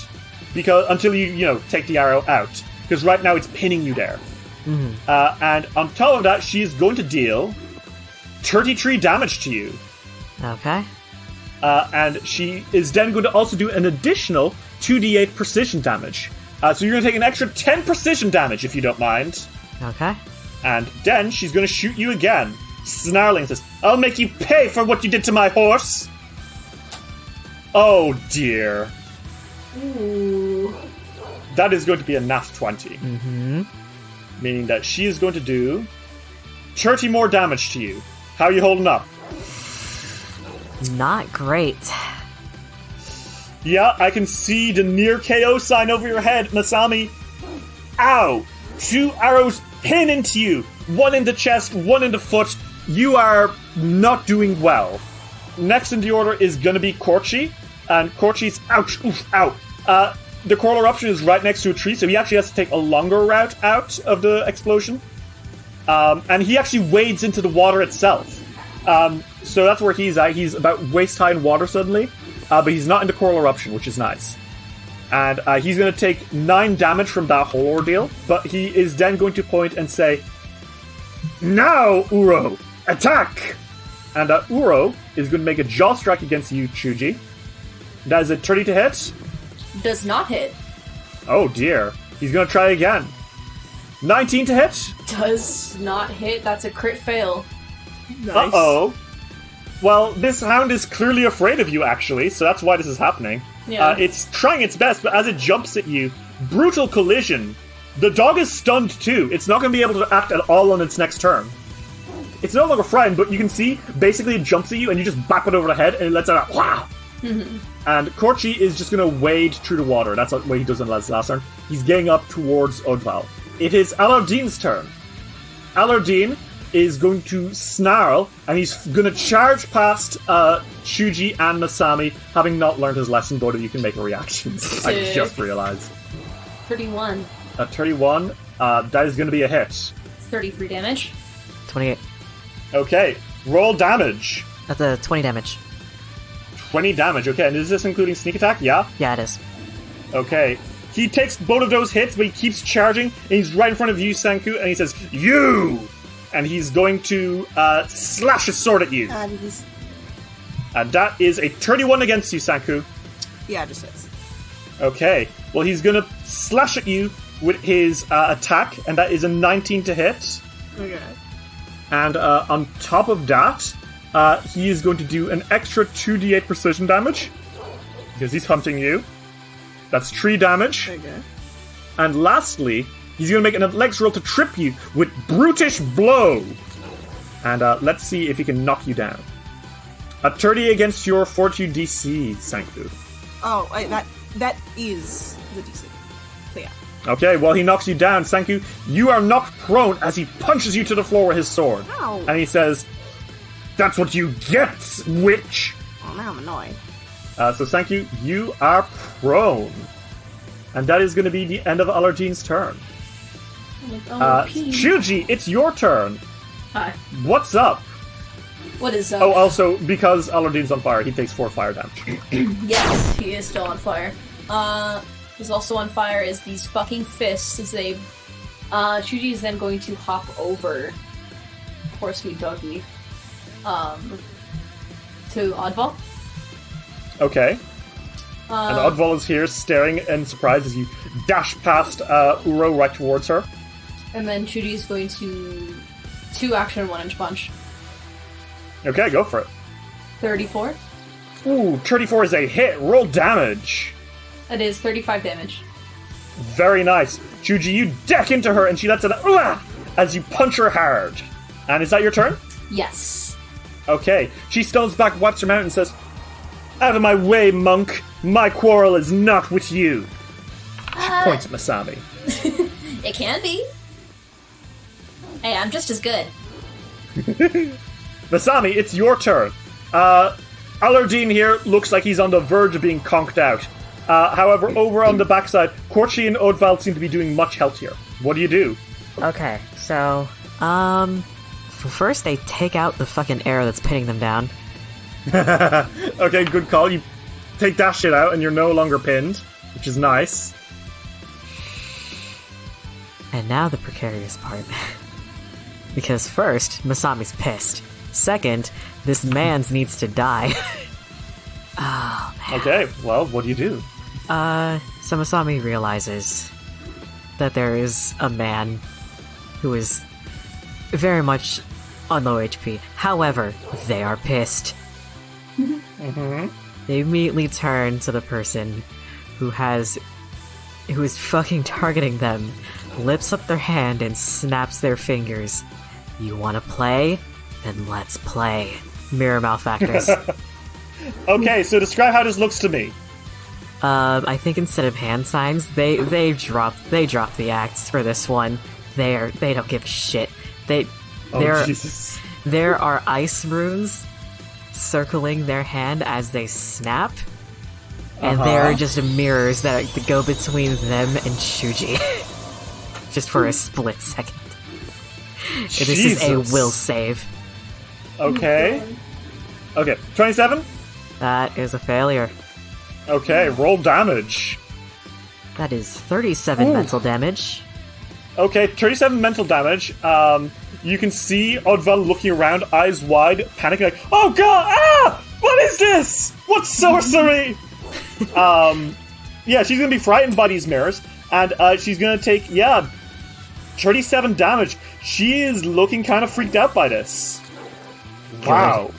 until you take the arrow out. Because right now it's pinning you there. Mm-hmm. And on top of that, she is going to deal 33 damage to you. Okay. And she is then going to also do an additional 2d8 precision damage. So you're going to take an extra 10 precision damage, if you don't mind. Okay. And then she's going to shoot you again, snarling and says, "I'll make you pay for what you did to my horse." Oh dear. Ooh. That is going to be a nat 20. Mm-hmm. Meaning that she is going to do 30 more damage to you. How are you holding up? Not great. Yeah, I can see the near KO sign over your head, Masami. Ow! 2 arrows pin into you. 1 in the chest, 1 in the foot. You are not doing well. Next in the order is going to be Corchi. And Corchi's, ouch, oof, ow. The coral eruption is right next to a tree, so he actually has to take a longer route out of the explosion. And he actually wades into the water itself. So that's where he's at. He's about waist-high in water suddenly. But he's not in the coral eruption, which is nice. And he's going to take 9 damage from that whole ordeal. But he is then going to point and say, "Now, Uro, attack!" And Uro is going to make a jaw strike against you, Chuji. That is a 30 to hit. Does not hit. Oh dear. He's going to try again. 19 to hit. Does not hit. That's a crit fail. Nice. Uh-oh. Well, this hound is clearly afraid of you, actually, so that's why this is happening. Yeah. It's trying its best, but as it jumps at you, brutal collision. The dog is stunned, too. It's not going to be able to act at all on its next turn. It's no longer frightened, but you can see, basically it jumps at you, and you just bap it over the head, and it lets out a wow. Mm-hmm. And Corchi is just going to wade through the water. That's what he does in his last turn. He's getting up towards Odval. It is Alardine's turn. Alardine is going to snarl, and he's going to charge past Shuji and Masami, having not learned his lesson. Both of you can make reactions. I just realized. 31. 31. That is going to be a hit. 33 damage. 28. Okay, roll damage. That's a 20 damage. 20 damage, okay, and is this including sneak attack? Yeah? Yeah, it is. Okay. He takes both of those hits, but he keeps charging, and he's right in front of you, Sanku, and he says, "You! and he's going to slash his sword at you. And that is a 31 against you, Sanku. Yeah, just hits. Okay, well, he's going to slash at you with his attack, and that is a 19 to hit. Okay. And on top of that, he is going to do an extra 2d8 precision damage, because he's hunting you. That's 3 damage. Okay. And lastly, he's going to make an athletics roll to trip you with Brutish Blow. And let's see if he can knock you down. A 30 against your Fortitude DC, Sanku. Oh, that is the DC. So yeah. Okay, well, he knocks you down. Sanku, you are knocked prone as he punches you to the floor with his sword. Ow. And he says, "That's what you get, witch!" Oh, now I'm annoyed. So Sanku, you are prone. And that is going to be the end of Alardine's turn. Shuji, it's your turn. Hi. What's up? What is up? Oh, also, because Alardine's on fire, he takes 4 fire damage. Yes, he is still on fire. Who's also on fire is these fucking fists as they... Shuji is then going to hop over poor sweet doggy to Oddval. Okay. And Oddval is here, staring in surprise as you dash past Uro right towards her. And then Shuji is going to 2 action 1-inch punch. Okay, go for it. 34. Ooh, 34 is a hit. Roll damage. That is 35 damage. Very nice. Shuji, you deck into her and she lets it out as you punch her hard. And is that your turn? Yes. Okay. She stones back, wipes her mouth and says, "Out of my way, monk. My quarrel is not with you." She points at Masami. It can be. Hey, I'm just as good. Masami, it's your turn. Alardine here looks like he's on the verge of being conked out. However, over on the backside, Corchi and Oddval seem to be doing much healthier. What do you do? Okay, so, first they take out the fucking arrow that's pinning them down. Okay, good call. You take that shit out and you're no longer pinned, which is nice. And now the precarious part. Because first, Masami's pissed. Second, this man's needs to die. Oh, man. Okay, well, what do you do? So Masami realizes that there is a man who is very much on low HP. However, they are pissed. Mm-hmm. They immediately turn to the person who is fucking targeting them, lifts up their hand and snaps their fingers. You wanna play? Then let's play. Mirror mouth actors. Okay, so describe how this looks to me. I think instead of hand signs, they drop the axe for this one. They don't give a shit. Jesus. There are ice runes circling their hand as they snap, and there are just mirrors that go between them and Shuji, just for a split second. This is a will save. Okay. Okay, 27? That is a failure. Okay, roll damage. That is 37 mental damage. Okay, 37 mental damage. You can see Oddval looking around, eyes wide, panicking like, "Oh god! Ah! What is this? What sorcery?" Yeah, she's gonna be frightened by these mirrors, and she's gonna take, 37 damage. She is looking kind of freaked out by this. Wow.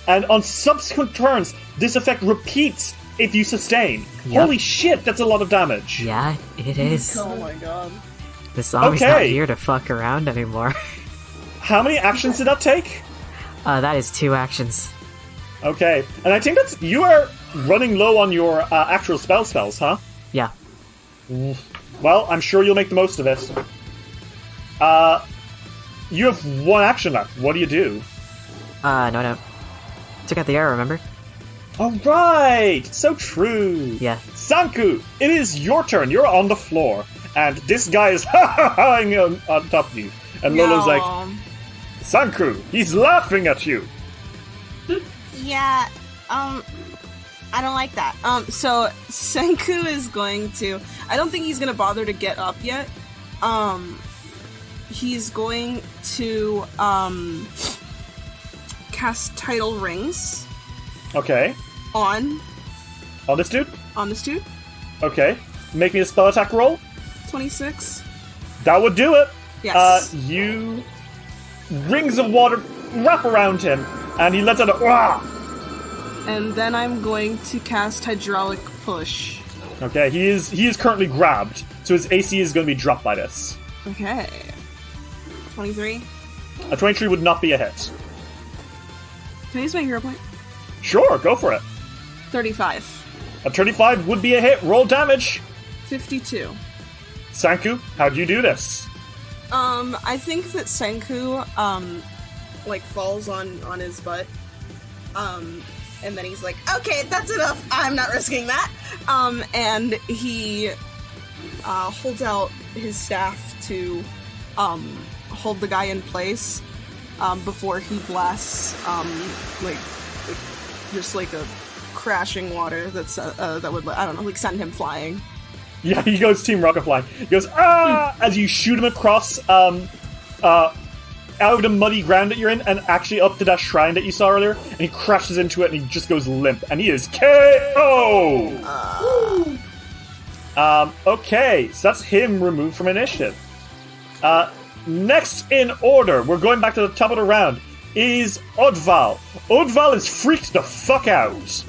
And on subsequent turns, this effect repeats if you sustain. Yep. Holy shit, that's a lot of damage. Yeah, it is. Oh my god. The zombie's not here to fuck around anymore. How many actions did that take? That is 2 actions. Okay, and I think you are running low on your actual spells, huh? Yeah. Well, I'm sure you'll make the most of it. You have 1 action left. What do you do? No. Took out the arrow, remember? All right, so true. Yeah. Sanku, it is your turn. You're on the floor, and this guy is ha-ha-haing on top of you. And Lolo's like, "Sanku, he's laughing at you." Yeah, I don't like that. So Sanku is going to... I don't think he's going to bother to get up yet. he's going to cast Tidal Rings. Okay. On this dude? On this dude. Okay. Make me a spell attack roll. 26. That would do it. Yes. You rings of water wrap around him, and he lets out a Wah! And then I'm going to cast Hydraulic Push. Okay, he is currently grabbed, so his AC is going to be dropped by this. Okay. 23. A 23 would not be a hit. Can I use my hero point? Sure, go for it. 35. A 35 would be a hit. Roll damage. 52. Sanku, how do you do this? I think that Senku, falls on his butt. And then he's like, okay, that's enough. I'm not risking that. And he, holds out his staff to, hold the guy in place, before he blasts, just like a crashing water that's, that would, I don't know, like send him flying. Yeah, he goes Team Rocket Fly. He goes, ah! As you shoot him across, out of the muddy ground that you're in, and actually up to that shrine that you saw earlier, and he crashes into it, and he just goes limp, and he is KO! Okay, so that's him removed from initiative. Next in order, we're going back to the top of the round, is Odval. Odval is freaked the fuck out.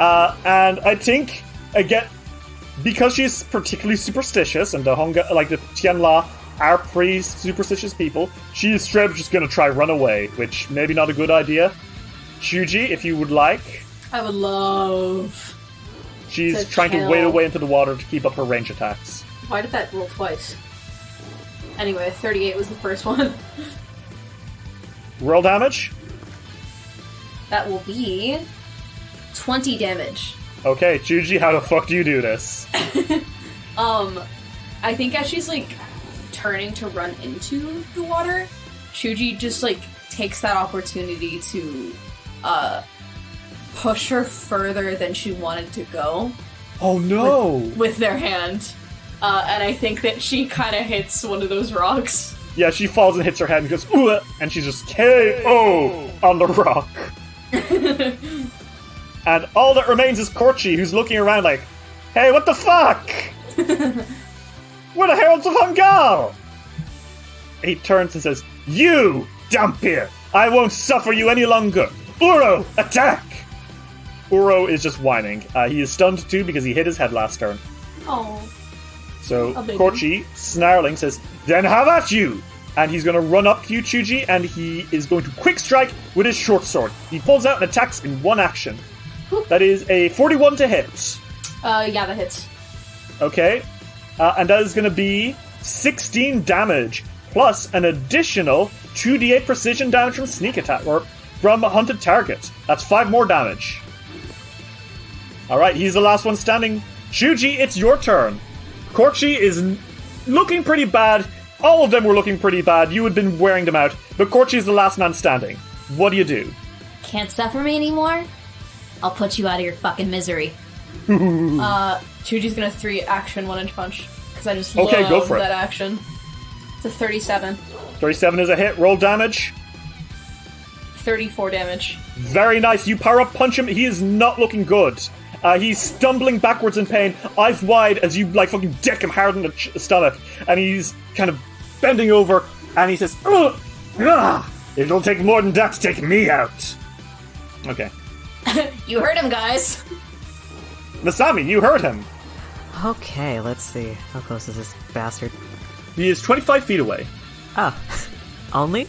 And I think, again, because she's particularly superstitious, and the Tianla are pretty superstitious people, she is straight up just gonna try run away, which maybe not a good idea. Shuji, if you would like. I would love. She's trying to wade away into the water to keep up her range attacks. Why did that roll twice? Anyway, 38 was the first one. Roll damage? That will be 20 damage. Okay, Chuji, how the fuck do you do this? I think as she's, turning to run into the water, Chuji just, takes that opportunity to, push her further than she wanted to go. Oh no! With their hand. And I think that she kind of hits one of those rocks. Yeah, she falls and hits her head and goes, ooh, and she's just KO on the rock. And all that remains is Corchi, who's looking around like, hey, what the fuck? We're the Heralds of Hungal! He turns and says, you, Dampier! I won't suffer you any longer! Uro, attack! Uro is just whining. He is stunned too because he hit his head last turn. Oh. So Corchi, snarling, says, then have at you! And he's going to run up to you, Chuji, and he is going to quick strike with his short sword. He pulls out and attacks in one action. That is a 41 to hit. Yeah, that hits. Okay. And that is going to be 16 damage, plus an additional 2d8 precision damage from sneak attack, or from a hunted target. That's 5 more damage. Alright, he's the last one standing. Shuji, it's your turn. Corchi is looking pretty bad. All of them were looking pretty bad. You had been wearing them out. But Corchi is the last man standing. What do you do? Can't suffer me anymore? I'll put you out of your fucking misery. Chuji's gonna 3-action 1-inch punch. Because I just love go for that it. action. It's a 37. 37 is a hit. Roll damage. 34 damage. Very nice. You power up punch him. He is not looking good. He's stumbling backwards in pain, eyes wide, as you, fucking deck him hard in the stomach. And he's kind of bending over, and he says, ugh, ugh, it'll take more than that to take me out. Okay. You heard him, guys. Masami, you heard him. Okay, let's see. How close is this bastard? He is 25 feet away. Ah. Only?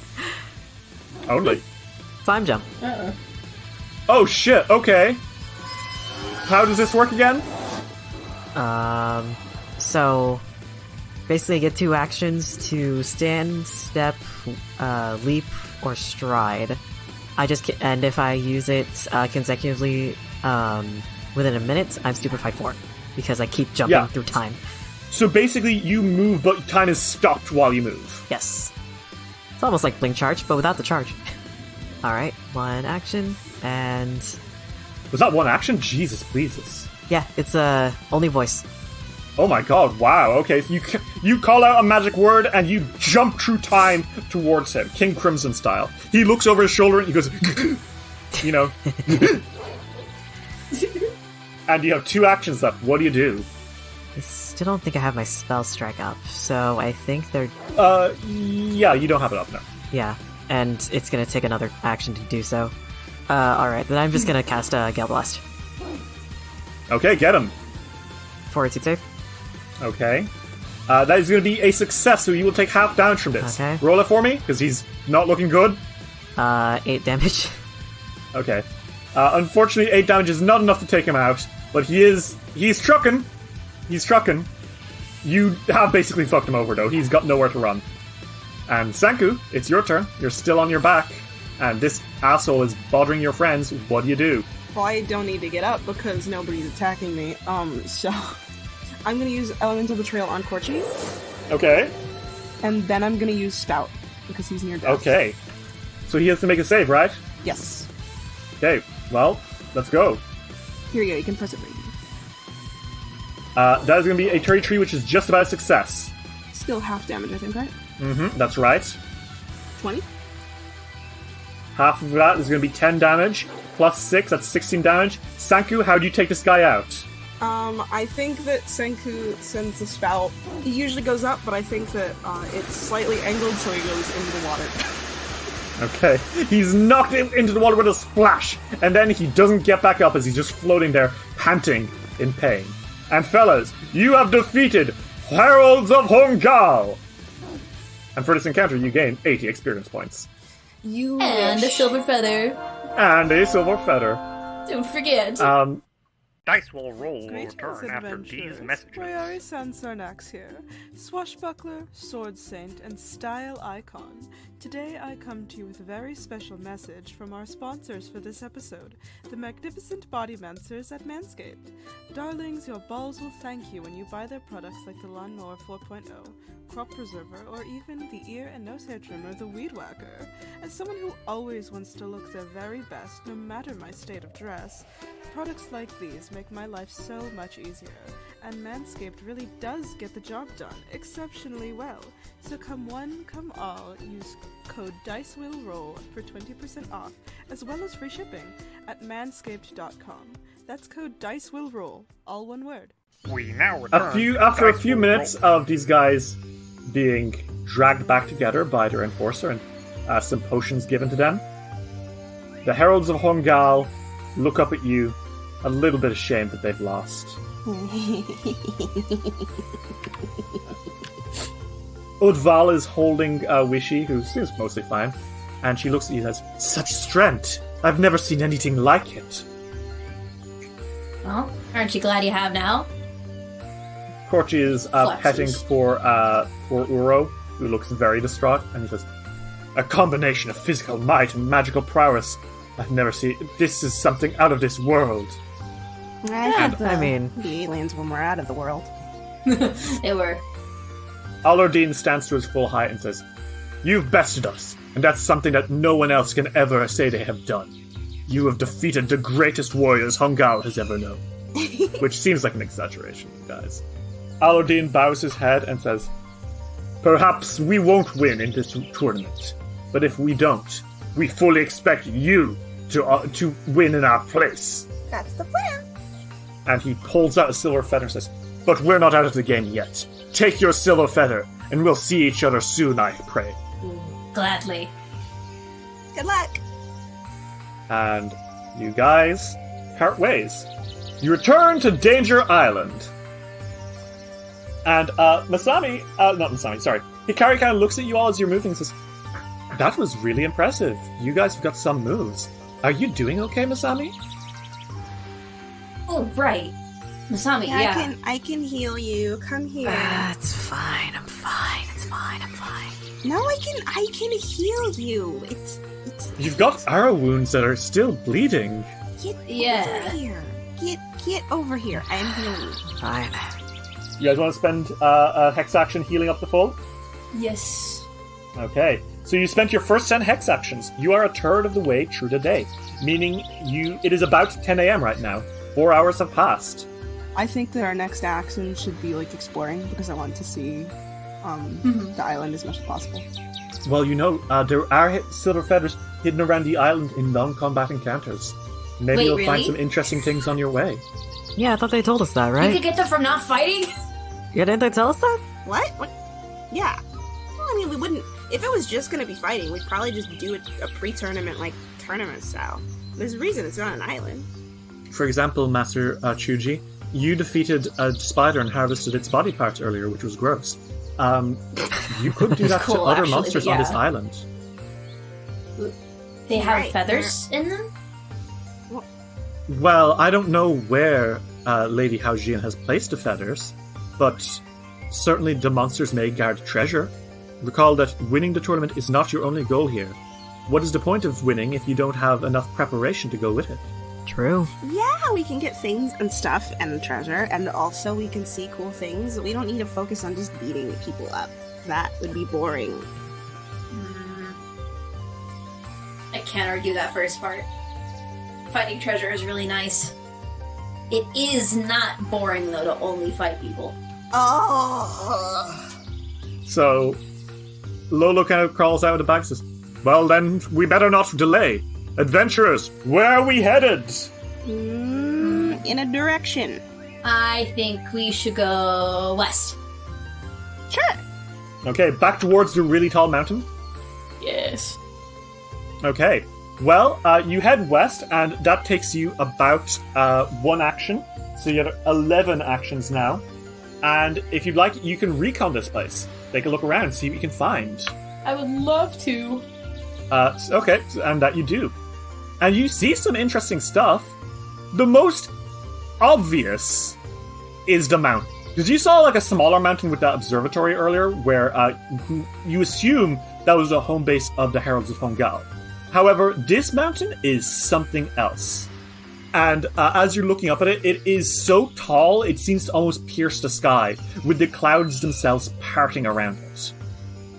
Only. Time jump. Uh-oh. Oh, shit. Okay. How does this work again? So basically I get 2 actions to stand, step, leap, or stride. And if I use it consecutively within a minute, I'm stupefied 4 because I keep jumping through time. So basically you move, but time is stopped while you move. Yes. It's almost like Blink Charge, but without the charge. Alright, 1 action, and... Was that 1 action? Jesus, pleases. Yeah, it's only voice. Oh my god, wow, okay. So you call out a magic word and you jump through time towards him, King Crimson style. He looks over his shoulder and he goes, you know. And you have 2 actions left. What do you do? I still don't think I have my spell strike up, so I think they're... Yeah, you don't have it up now. Yeah, and it's gonna take another action to do so. Alright, then I'm just gonna cast a Gale Blast. Okay, get him. Fortitude save. Okay. That is going to be a success, so you will take half damage from this. Okay. Roll it for me, because he's not looking good. 8 damage. Okay. Unfortunately, 8 damage is not enough to take him out, but he's trucking. He's trucking. You have basically fucked him over, though. He's got nowhere to run. And Sanku, it's your turn. You're still on your back, and this asshole is bothering your friends. What do you do? Well, I don't need to get up because nobody's attacking me. So I'm gonna use Elemental Betrayal on Corchi. Okay. And then I'm gonna use Spout because he's near death. Okay. So he has to make a save, right? Yes. Okay. Well, let's go. Here you go. You can press it. That is going to be a 33, which is just about a success. Still half damage, I think, right? Mm-hmm. That's right. 20. Half of that is going to be 10 damage. Plus 6, that's 16 damage. Sanku, how do you take this guy out? I think that Senku sends the spout. He usually goes up, but I think that it's slightly angled, so he goes into the water. Okay. He's knocked into the water with a splash, and then he doesn't get back up as he's just floating there, panting in pain. And fellas, you have defeated Heralds of Hongal! And for this encounter, you gain 80 experience points. And a silver feather. And a silver feather. Don't forget. Dice will roll Greetings, return after these adventurers. messages. Royari Sansarnax here, swashbuckler, sword saint, and style icon. Today I come to you with a very special message from our sponsors for this episode, the magnificent bodymancers at Manscaped. Darlings, your balls will thank you when you buy their products like the Lawnmower 4.0, Crop Preserver, or even the ear and nose hair trimmer, the Weed Whacker. As someone who always wants to look their very best, no matter my state of dress, products like these make my life so much easier, and Manscaped really does get the job done exceptionally well. So come one, come all, use code DICEWILLROLL for 20% off, as well as free shipping at manscaped.com. That's code DICEWILLROLL, all one word. We now return After a Dice few Will minutes Roll. of these guys being dragged back together by their enforcer and some potions given to them, the Heralds of Hongal look up at you, a little bit ashamed that they've lost. Udval is holding Wishy, who seems mostly fine, and she looks at you and says, "Such strength! I've never seen anything like it." Well, aren't you glad you have now? Corchi is Flexes. petting for Uro, who looks very distraught, and he says, "A combination of physical might and magical prowess. I've never seen... This is something out of this world." I mean... the aliens when we're out of the world. They were. Alordine stands to his full height and says, "You've bested us, and that's something that no one else can ever say they have done. You have defeated the greatest warriors Hongal has ever known." Which seems like an exaggeration, you guys. Alordine bows his head and says, "Perhaps we won't win in this tournament, but if we don't, we fully expect you to win in our place." That's the plan. And he pulls out a silver feather and says, "But we're not out of the game yet. Take your silver feather, and we'll see each other soon, I pray." Gladly. Good luck. And you guys part ways. You return to Danger Island. And not Masami, sorry. Hikari kind of looks at you all as you're moving and says, "That was really impressive. You guys have got some moves. Are you doing okay, Masami?" Oh, right. Masami, yeah. I can heal you. Come here. It's fine, I'm fine, it's fine, I'm fine. No, I can heal you. It's You've got arrow wounds that are still bleeding. get Yeah. over here. Get over here. I'm healing you. Fine. You guys want to spend a hex action healing up the full? Yes. Okay, so you spent your first 10 hex actions. You are a third of the way through the day, meaning it is about 10 a.m. right now. 4 hours have passed. I think that our next action should be like exploring because I want to see the island as much as possible. Well, there are silver feathers hidden around the island in non-combat encounters. Maybe you'll find some interesting things on your way. Yeah, I thought they told us that, right? You could get them from not fighting? Yeah, didn't they tell us that? What? Yeah. Well, I mean, we wouldn't... If it was just going to be fighting, we'd probably just do a pre-tournament, like, tournament style. There's a reason it's on an island. For example, Master Chuji, you defeated a spider and harvested its body parts earlier, which was gross. You could do that to other monsters on this island. They have feathers in them? Well, I don't know where Lady Haojin has placed the feathers, but certainly the monsters may guard treasure. Recall that winning the tournament is not your only goal here. What is the point of winning if you don't have enough preparation to go with it? True. Yeah, we can get things and stuff and treasure, and also we can see cool things. We don't need to focus on just beating people up. That would be boring. I can't argue that first part. Finding treasure is really nice. It is not boring, though, to only fight people. Oh. So, Lolo kind of crawls out of the bag and says, well then, we better not delay. Adventurers, where are we headed? In a direction. I think we should go west. Sure. Okay, back towards the really tall mountain? Yes. Okay. Well, you head west, and that takes you about 1 action. So you have 11 actions now. And if you'd like, you can recon this place. Take a look around, see what you can find. I would love to. Okay, and that you do. And you see some interesting stuff. The most obvious is the mountain. Because you saw like a smaller mountain with that observatory earlier, where you assume that was the home base of the Heralds of Hongal. However, this mountain is something else. And as you're looking up at it, it is so tall, it seems to almost pierce the sky, with the clouds themselves parting around it.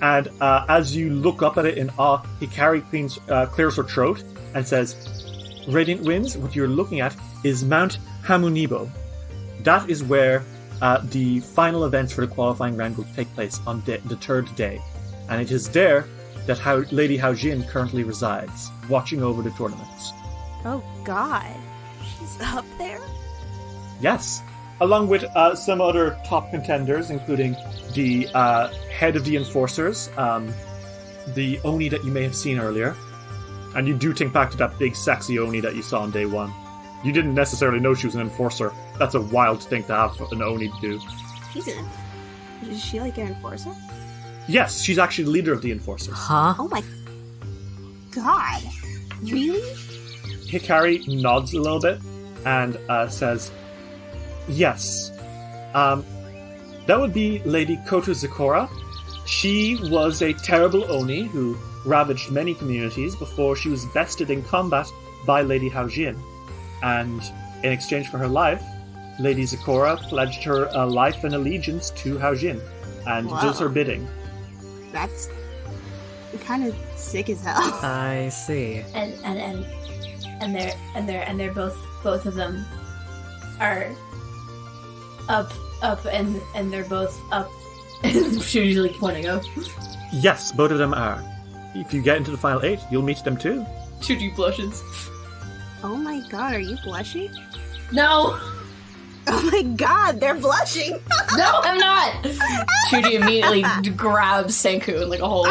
And as you look up at it in awe, Hikari clears her throat and says, Radiant Winds, what you're looking at is Mount Hamunibo. That is where the final events for the qualifying round will take place on the 3rd day. And it is there that Lady Haojin currently resides, watching over the tournaments. Oh god. She's up there? Yes. Along with some other top contenders, including the head of the Enforcers, the Oni that you may have seen earlier. And you do think back to that big sexy Oni that you saw on day 1. You didn't necessarily know she was an Enforcer. That's a wild thing to have an Oni do. Is she like an Enforcer? Yes, she's actually the leader of the Enforcers. Huh? Oh my god. Really? Hikari nods a little bit and says, yes. That would be Lady Koto Zikora. She was a terrible Oni who ravaged many communities before she was bested in combat by Lady Haojin. And in exchange for her life, Lady Zikora pledged her life and allegiance to Haojin and does her bidding. That's kind of sick as hell. I see. And they're both of them are up and they're both up. She's like pointing up. Yes, both of them are. If you get into the final 8, you'll meet them too. Chuji blushes. Oh my god, are you blushing? No! Oh my god, they're blushing! No, I'm not! Chuji immediately grabs Senku in like a hold.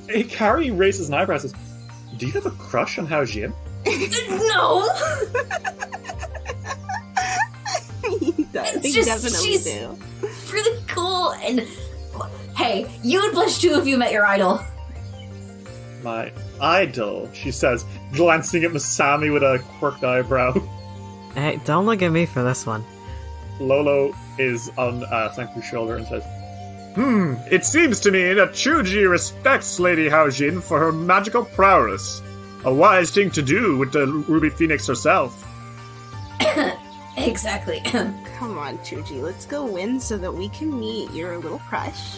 Hikari raises an eyebrow and says, do you have a crush on Haojin? No! He does. He definitely she's do. really cool, and hey, you would blush too if you met your idol. My idol, she says, glancing at Masami with a quirked eyebrow. Hey, don't look at me for this one. Lolo is on Senku's shoulder and says, it seems to me that Chuji respects Lady Haojin for her magical prowess. A wise thing to do with the Ruby Phoenix herself. Exactly. Come on, Chuji, let's go win so that we can meet your little crush.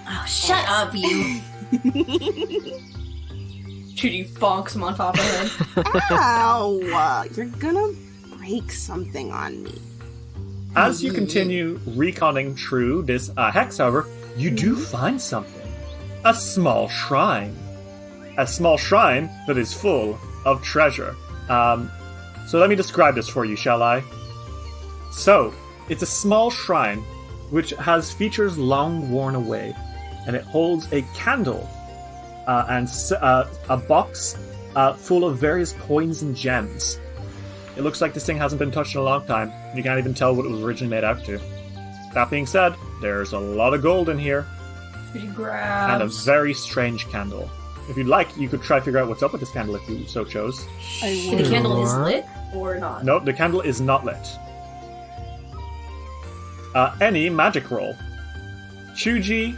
Oh, shut up, you. Chuji bonks him on top of her head. Ow! You're gonna break break something on me. As you continue reconning through this hex, however, you do find something. A small shrine. A small shrine that is full of treasure. So let me describe this for you, shall I? So, it's a small shrine which has features long worn away, and it holds a candle and a box full of various coins and gems. It looks like this thing hasn't been touched in a long time. You can't even tell what it was originally made out to. That being said, there's a lot of gold in here. And a very strange candle. If you'd like, you could try to figure out what's up with this candle if you so chose. The candle is lit or not? No, the candle is not lit. Any magic roll. Chuji,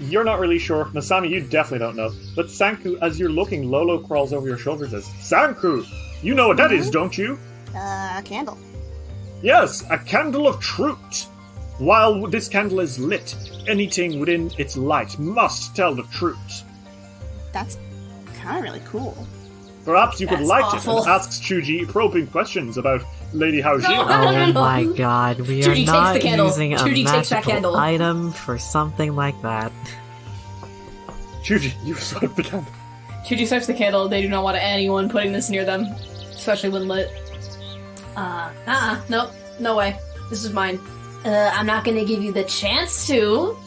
you're not really sure. Masami, you definitely don't know. But Sanku, as you're looking, Lolo crawls over your shoulder and says, Sanku, you know what that is, don't you? A candle. Yes, a candle of truth. While this candle is lit, anything within its light must tell the truth. That's kind of really cool. Perhaps you could That's light awful. it and ask Chuji probing questions about Lady Haojin. Oh my god, we are Chuji takes not the candle. using a Chuji takes that magical candle. item for something like that. Chuji, you swipe the candle. Chuji swipes the candle. They do not want anyone putting this near them, especially when lit. Nope, no way. This is mine. I'm not gonna give you the chance to.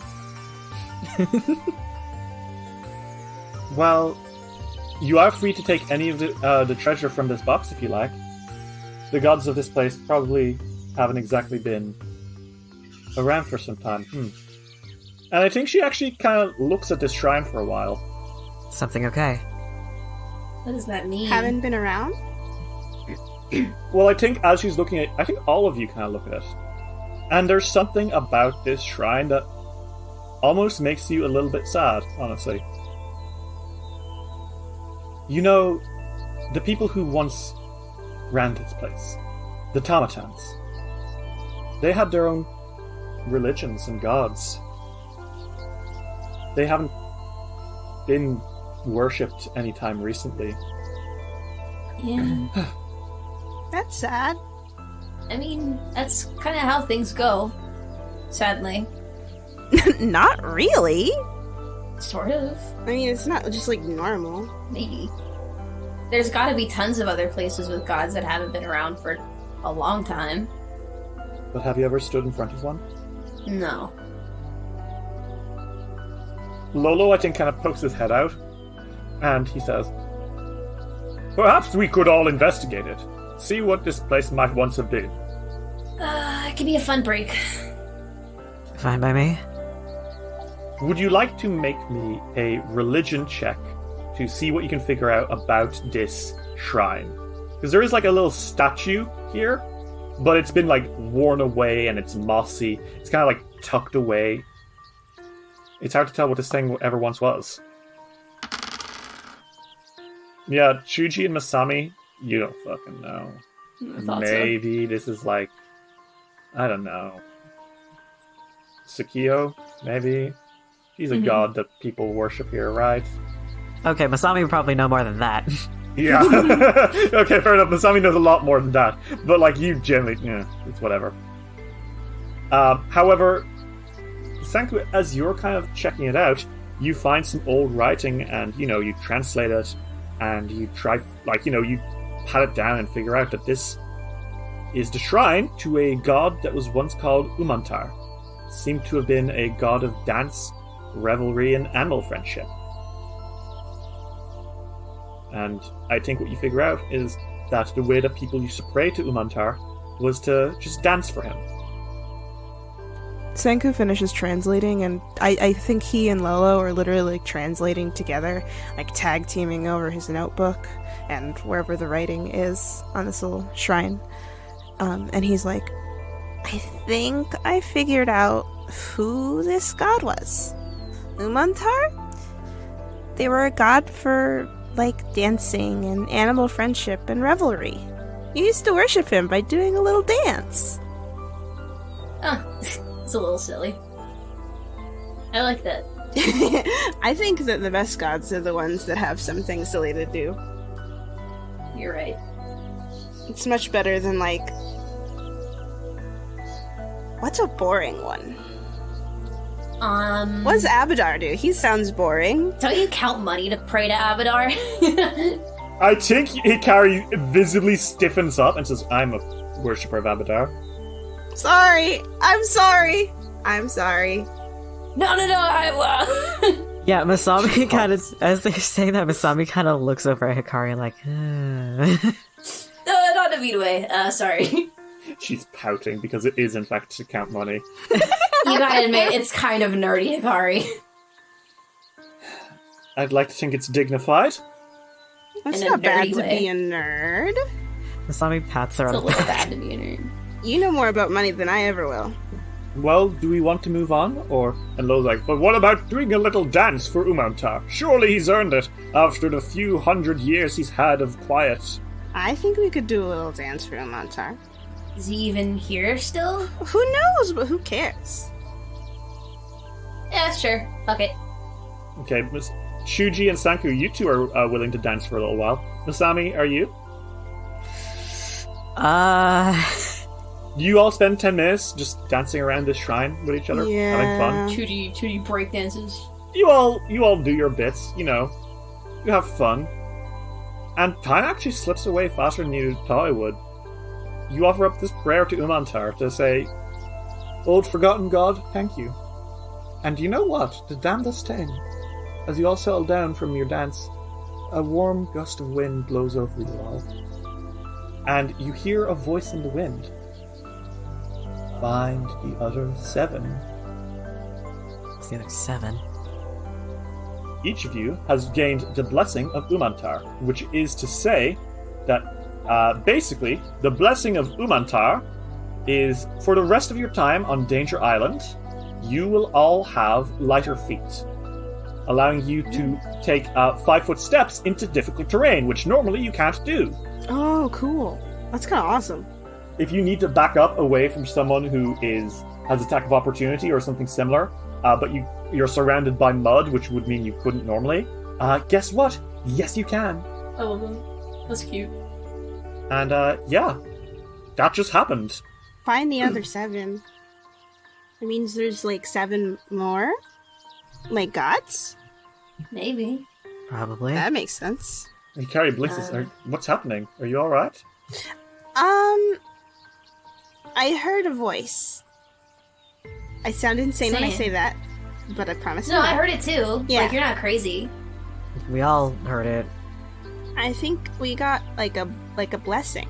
Well, you are free to take any of the treasure from this box if you like. The gods of this place probably haven't exactly been around for some time. And I think she actually kind of looks at this shrine for a while. Something okay. What does that mean? Haven't been around? Well, I think as she's looking at I think all of you kind of look at it. And there's something about this shrine that almost makes you a little bit sad, honestly. You know, the people who once ran this place, the Tamatans, they had their own religions and gods. They haven't been worshipped anytime recently. Yeah. That's sad. I mean, that's kind of how things go. Sadly. Not really. Sort of. I mean, it's not just like normal. Maybe. There's gotta be tons of other places with gods that haven't been around for a long time. But have you ever stood in front of one? No. Lolo, I think, kind of pokes his head out, and he says, perhaps we could all investigate it. See what this place might once have been. It could be a fun break. Fine by me. Would you like to make me a religion check to see what you can figure out about this shrine? Because there is like a little statue here, but it's been like worn away and it's mossy. It's kind of like tucked away. It's hard to tell what this thing ever once was. Yeah, Chuji and Masami, you don't fucking know. I thought Maybe this is like, I don't know. Sakio, maybe. She's a god that people worship here, right? Okay, Masami would probably know more than that. Yeah. Okay, fair enough. Masami knows a lot more than that. But, like, you generally, it's whatever. However, Sanku, as you're kind of checking it out, you find some old writing and, you translate it and you try, you pat it down and figure out that this is the shrine to a god that was once called Umantar. Seemed to have been a god of dance, revelry, and animal friendship. And I think what you figure out is that the way that people used to pray to Umantar was to just dance for him. Senku finishes translating, and I think he and Lolo are literally like translating together, like tag teaming over his notebook and wherever the writing is on this little shrine. And he's like, I think I figured out who this god was. Umantar? They were a god for, like, dancing and animal friendship and revelry. You used to worship him by doing a little dance. It's a little silly. I like that. I think that the best gods are the ones that have something silly to do. You're right. It's much better than, like... What's a boring one? What does Abadar do? He sounds boring. Don't you count money to pray to Abadar? I think Hikari visibly stiffens up and says, I'm a worshipper of Abadar. Sorry. I'm sorry. No, I Yeah, Masami kind of, as they're saying that, Masami kind of looks over at Hikari like, No, not in a mean way. Sorry. She's pouting because it is, in fact, to count money. You gotta admit, it's kind of nerdy, Hikari. I'd like to think it's dignified. It's In a not bad nerdy to way. be a nerd. Masami pats her It's a on the little back. bad to be a nerd. You know more about money than I ever will. Well, do we want to move on? And Lo's like, but what about doing a little dance for Umantar? Surely he's earned it, after the few hundred years he's had of quiet. I think we could do a little dance for Umantar. Is he even here still? Who knows, but who cares? Yeah, sure. Fuck it. Okay, Shuji and Sanku, you two are willing to dance for a little while. Masami, are you? You all spend 10 minutes just dancing around this shrine with each other, having fun. Chuji break dances. You all do your bits, you know. You have fun. And time actually slips away faster than you thought it would. You offer up this prayer to Umantar to say, Old forgotten god, thank you. And you know what? The damnedest thing, as you all settle down from your dance, a warm gust of wind blows over you all. And you hear a voice in the wind. Find the other 7. It's the other 7. Each of you has gained the blessing of Umantar, which is to say that basically the blessing of Umantar is for the rest of your time on Danger Island, you will all have lighter feet, allowing you to take 5-foot steps into difficult terrain, which normally you can't do. Oh, cool. That's kind of awesome. If you need to back up away from someone who has attack of opportunity or something similar, but you're surrounded by mud, which would mean you couldn't normally, guess what? Yes, you can. I love them. That's cute. And yeah, that just happened. Find the other 7. It means there's like 7 more? Like gods? Maybe. Probably. That makes sense. Hikari blinks. What's happening? Are you alright? I heard a voice. I sound insane when I say that, but I promise. No, I heard it too. Yeah. Like, you're not crazy. We all heard it. I think we got like a blessing.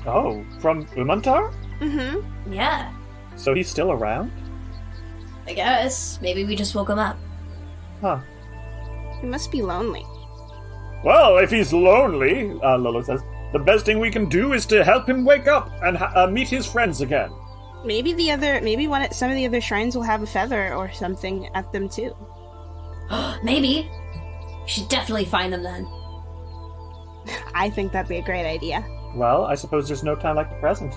Oh, from Umantar? Mm-hmm. Yeah. So he's still around? I guess. Maybe we just woke him up. Huh. He must be lonely. Well, if he's lonely, Lolo says, the best thing we can do is to help him wake up and meet his friends again. Maybe some of the other shrines will have a feather or something at them too. Maybe. We should definitely find them then. I think that'd be a great idea. Well, I suppose there's no time like the present.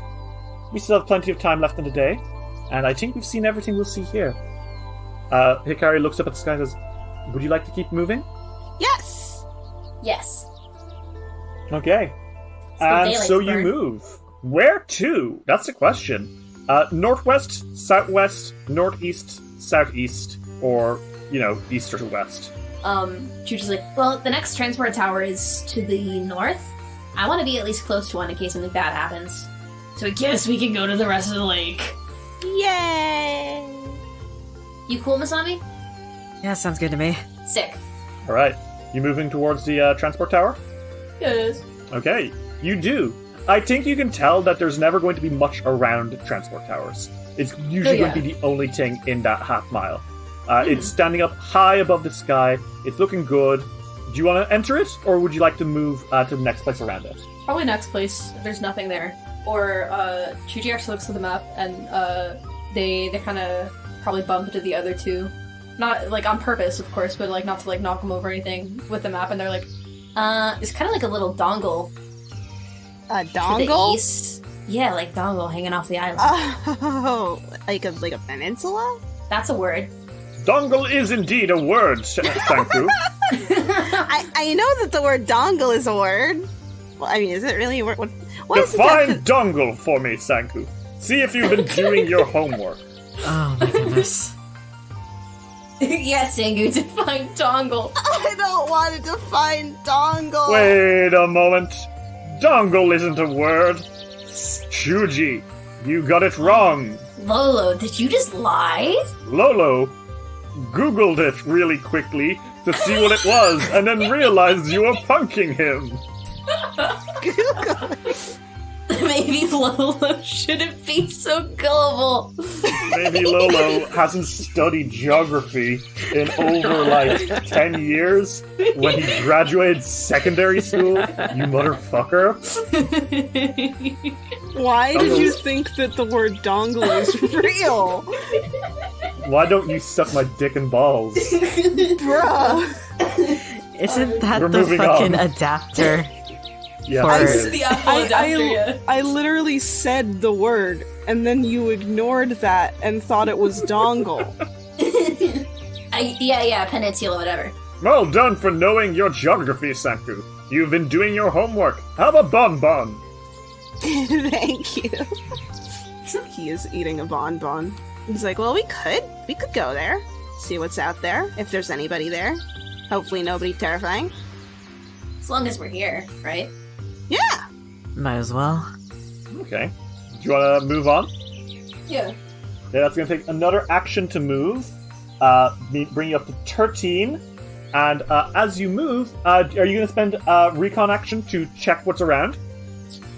We still have plenty of time left in the day, and I think we've seen everything we'll see here. Hikari looks up at the sky and says, would you like to keep moving? Yes! Yes. Okay. the And daylight so you burn. move. Where to? That's the question. Northwest, southwest, northeast, southeast, or, east or west. Chuchi's like, well, the next transport tower is to the north. I want to be at least close to one in case something bad happens. So I guess we can go to the rest of the lake. Yay! You cool, Masami? Yeah, sounds good to me. Sick. Alright. You moving towards the transport tower? Yes. Okay. You do. I think you can tell that there's never going to be much around transport towers. It's usually going to be the only thing in that half mile. It's standing up high above the sky. It's looking good. Do you want to enter it, or would you like to move to the next place around it? Probably next place if there's nothing there. Or Chuchi actually looks at the map and they kind of probably bump into the other two. Not like on purpose, of course, but like not to like knock them over or anything with the map. And they're like, It's kind of like a little dongle. A To the dongle? east. Yeah, like dongle hanging off the island. Oh, like a peninsula? That's a word. Dongle is indeed a word, Sanku. I know that the word dongle is a word. Well, I mean, is it really a word? Define dongle for me, Sanku. See if you've been doing your homework. Oh my goodness. Yes, Sangu, define dongle. I don't want to define dongle. Wait a moment. Dongle isn't a word. Chuji, you got it wrong. Lolo, did you just lie? Lolo Googled it really quickly to see what it was, and then realized you were punking him. Maybe Lolo shouldn't be so gullible. Maybe Lolo hasn't studied geography in over 10 years when he graduated secondary school, you motherfucker. Why did you think that the word dongle is real? Why don't you suck my dick and balls? Bruh. Isn't that We're the moving fucking on. adapter? Yeah, This is the Apple adapter, yeah. I literally said the word, and then you ignored that and thought it was dongle. Yeah, peninsula, whatever. Well done for knowing your geography, Sanku. You've been doing your homework. Have a bonbon. Thank you. He is eating a bonbon. He's like, well, we could go there, see what's out there, if there's anybody there. Hopefully nobody terrifying. As long as we're here, right? Yeah! Might as well. Okay. Do you want to move on? Yeah. Yeah, that's going to take another action to move. Bring you up to 13. And as you move, are you going to spend a recon action to check what's around?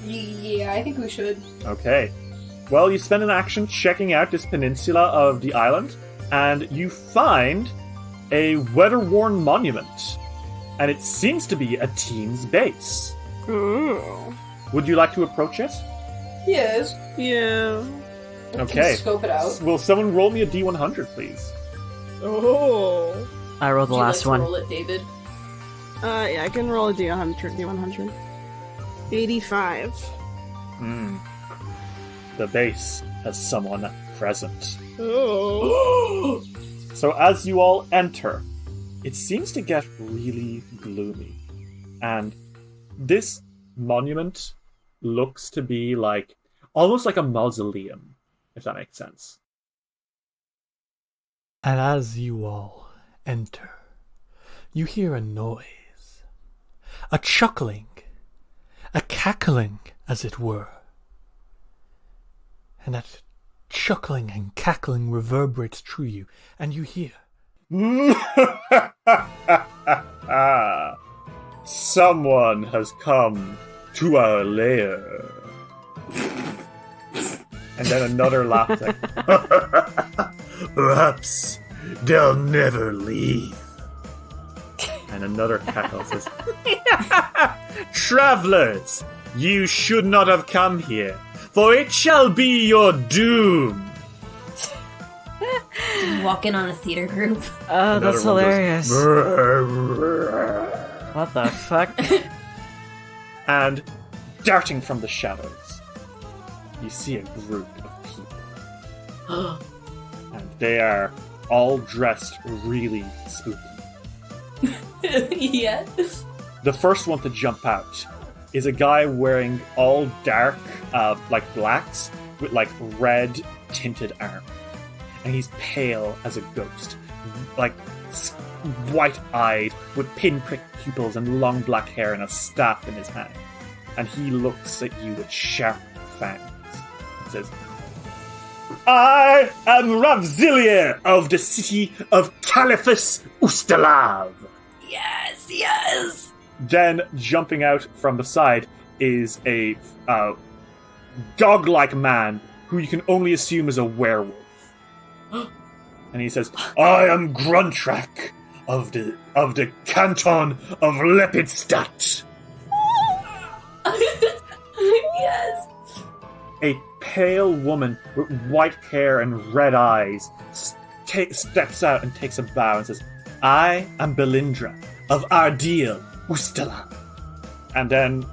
Yeah, I think we should. Okay. Well, you spend an action checking out this peninsula of the island, and you find a weather-worn monument. And it seems to be a team's base. Ooh. Would you like to approach it? Yes. Yeah. Okay. Scope it out. Will someone roll me a D100, please? Oh. I rolled the Would you last like one. to roll it, David? Yeah, I can roll a D100. 85. The base has someone present. Oh. So as you all enter, it seems to get really gloomy. And this monument looks to be almost like a mausoleum, if that makes sense. And as you all enter, you hear a noise. A chuckling. A cackling, as it were. And that chuckling and cackling reverberates through you, and you hear... Someone has come to our lair. And then another laugh. Perhaps they'll never leave. And another cackle says, Travelers, you should not have come here, for it shall be your doom. Walk in on a theater group. Oh, that's Another one hilarious. goes, What the fuck? And darting from the shadows, you see a group of people. And they are all dressed really spooky. Yeah. The first one to jump out is a guy wearing all dark, blacks with red tinted armor. And he's pale as a ghost, white-eyed with pinprick pupils and long black hair and a staff in his hand. And he looks at you with sharp fangs. He says, I am Ravzilier of the city of Caliphus Ustalav. Yes. Then, jumping out from the side, is a dog-like man who you can only assume is a werewolf. And he says, I am Gruntrak of the canton of Lepidstadt. Yes. A pale woman with white hair and red eyes steps out and takes a bow and says, I am Belindra of Ardil Ustala. And then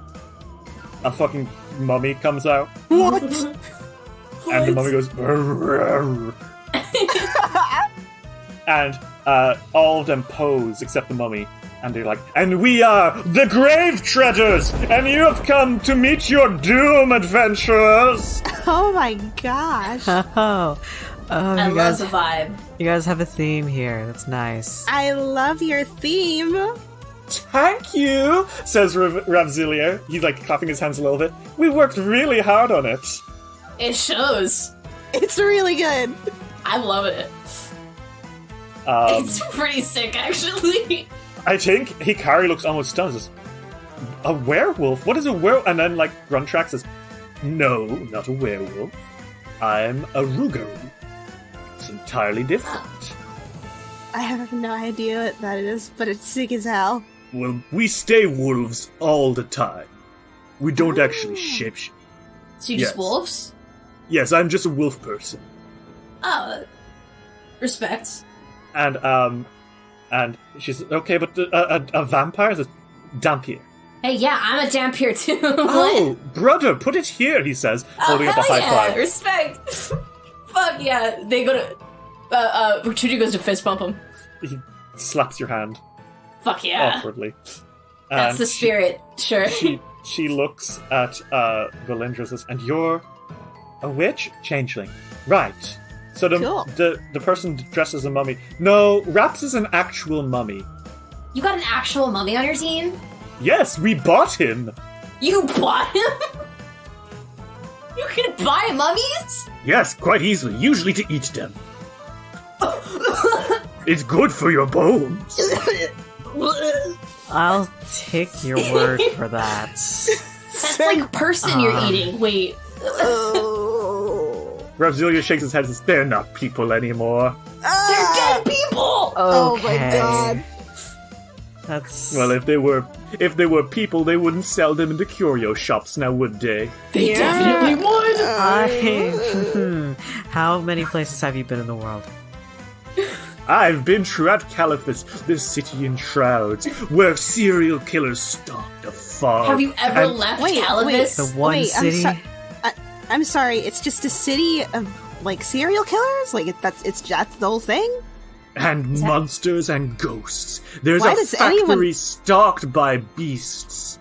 a fucking mummy comes out. What? And the mummy goes, "Brrr." And all of them pose except the mummy. And they're like, and we are the Grave Treaders, and you have come to meet your doom, adventurers. Oh my gosh. I love the vibe. You guys have a theme here. That's nice. I love your theme. Thank you, says Ravzilio. He's like clapping his hands a little bit. We worked really hard on it. It shows. It's really good. I love it. It's pretty sick, actually. I think Hikari looks almost stunned. Says, a werewolf? What is a werewolf? And then, like, Gruntrax says, no, not a werewolf. I'm a Rugaru. It's entirely different. I have no idea what that is, but it's sick as hell. Well, we stay wolves all the time. We don't actually shapeshift. So you just wolves? Yes, I'm just a wolf person. Oh, respect. And she's okay, but a vampire is a dampier. Hey, yeah, I'm a dampier too. Oh, brother, put it here, he says, holding up a high five. Respect. Fuck yeah. They go to... Chuji goes to fist bump him. He slaps your hand. Fuck yeah. Awkwardly. That's the spirit, sure. She looks at Valindra and says, and you're a witch? Changeling. Right. So the person dressed as a mummy... No, Raps is an actual mummy. You got an actual mummy on your team? Yes, we bought him! You bought him? You can buy mummies? Yes, quite easily, usually to eat them. It's good for your bones. I'll take your word for that. That's like a person you're eating. Wait. Ravzilio shakes his head and says, they're not people anymore. They're dead people! Oh my god. That's... Well, if they were people, they wouldn't sell them in the curio shops now, would they? They definitely would! How many places have you been in the world? I've been throughout Caliphus, the city in shrouds, where serial killers stalk the fog. Have you ever left Caliphus? The one city? I'm sorry, it's just a city of, like, serial killers? Like, that's the whole thing? And monsters and ghosts. There's a factory stalked by beasts.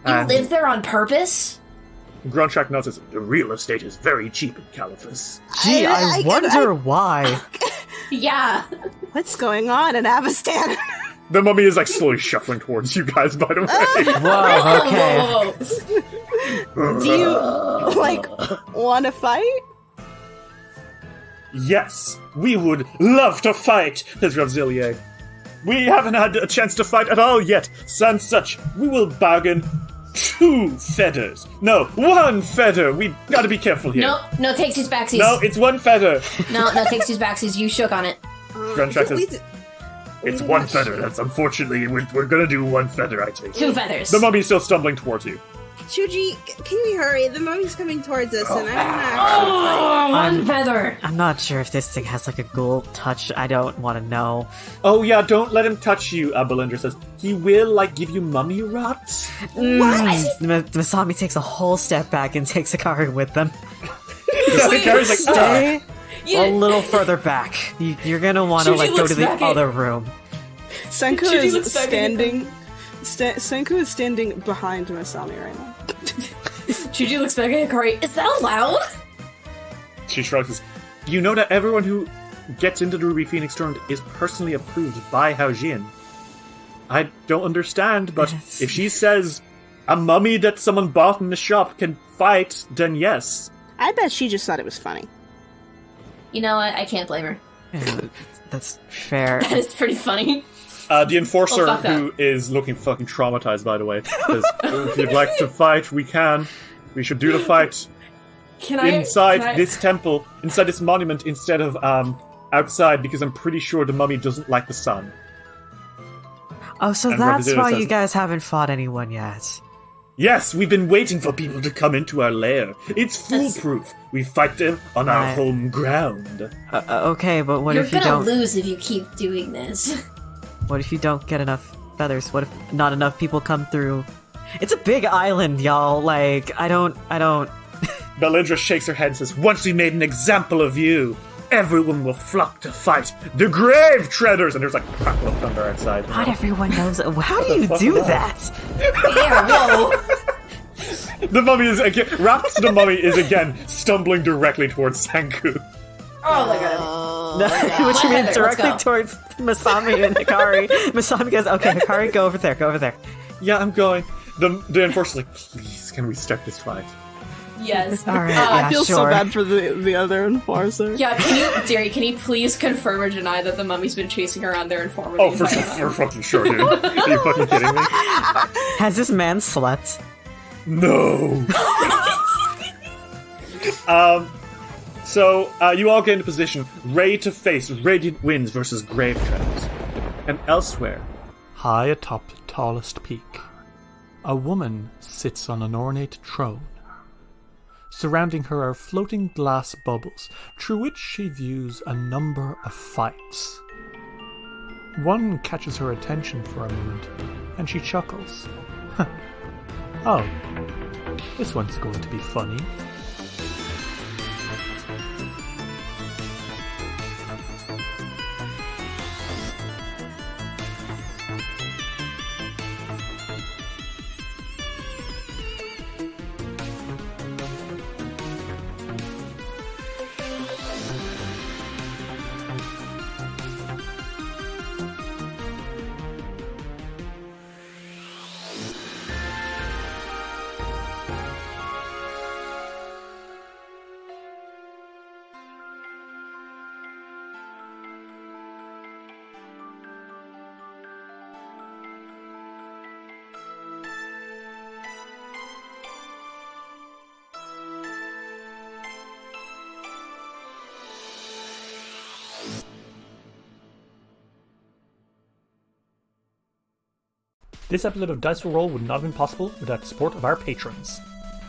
You live there on purpose? Gruntrack notices the real estate is very cheap in Caliphus. Gee, I wonder why. Yeah. What's going on in Avestan? The mummy is like slowly shuffling towards you guys, by the way. Whoa, okay. Do you, like, want to fight? Yes, we would love to fight, says Ravzillier. We haven't had a chance to fight at all yet. Sans such, we will bargain 2 feathers. No, 1 feather. We gotta be careful here. No, takes his backsies. No, it's 1 feather. No, takes his backsies. You shook on it. Gruntrack says, it's 1 feather. That's unfortunately, we're gonna do 1 feather, I take. 2 feathers. The mummy's still stumbling towards you. Chuji, can we hurry? The mummy's coming towards us, and I'm not. 1 feather. I'm not sure if this thing has like a ghoul touch. I don't want to know. Oh yeah, don't let him touch you, Belindra says. He will, like, give you mummy rot? Masami takes a whole step back and takes Hikari with them. Hikari's like, stay a little further back. You're gonna want to, like, go to the other room. Senku is standing... Senku is standing behind Masami right now. Chuji looks back at Hikari. Is that allowed? She shrugs. You know that everyone who gets into the Ruby Phoenix tournament is personally approved by Haojin. I don't understand, but if she says a mummy that someone bought in the shop can fight, then yes. I bet she just thought it was funny. You know what? I can't blame her. Yeah, that's fair. That is pretty funny. The enforcer, who is looking fucking traumatized, by the way, says, if you'd like to fight, we can. We should do the fight inside this temple, inside this monument, instead of outside, because I'm pretty sure the mummy doesn't like the sun. Oh, so and that's why says, you guys haven't fought anyone yet. Yes, we've been waiting for people to come into our lair. It's foolproof. We fight them on our home ground. Okay, but what if you don't... You're gonna lose if you keep doing this. What if you don't get enough feathers? What if not enough people come through? It's a big island, y'all. Like, I don't... Belindra shakes her head and says, once we made an example of you, everyone will flock to fight the grave treaders. And there's like crackle of thunder outside. Not everyone knows. How do you do that? Yeah, whoa. The mummy is again. Raps the mummy is again stumbling directly towards Sanku. Oh my god. Which My means head, directly let's go. towards Masami and Hikari. Masami goes, okay, Hikari, go over there, go over there. Yeah, I'm going. The enforcer's like, please, can we start this fight? Yes. All right, I feel so sure. bad for the other enforcer. Yeah, can you please confirm or deny that the mummy's been chasing around their informer? Oh, for fucking sure, dude. Are you fucking kidding me? Has this man slept? No. So you all get into position, ready to face Radiant Winds versus Grave Treaders. And elsewhere, High atop the tallest peak, a woman sits on an ornate throne. Surrounding her are floating glass bubbles, through which she views a number of fights. One catches her attention for a moment, and she chuckles. Oh, this one's going to be funny. This episode of Dice Will Roll would not have been possible without the support of our patrons.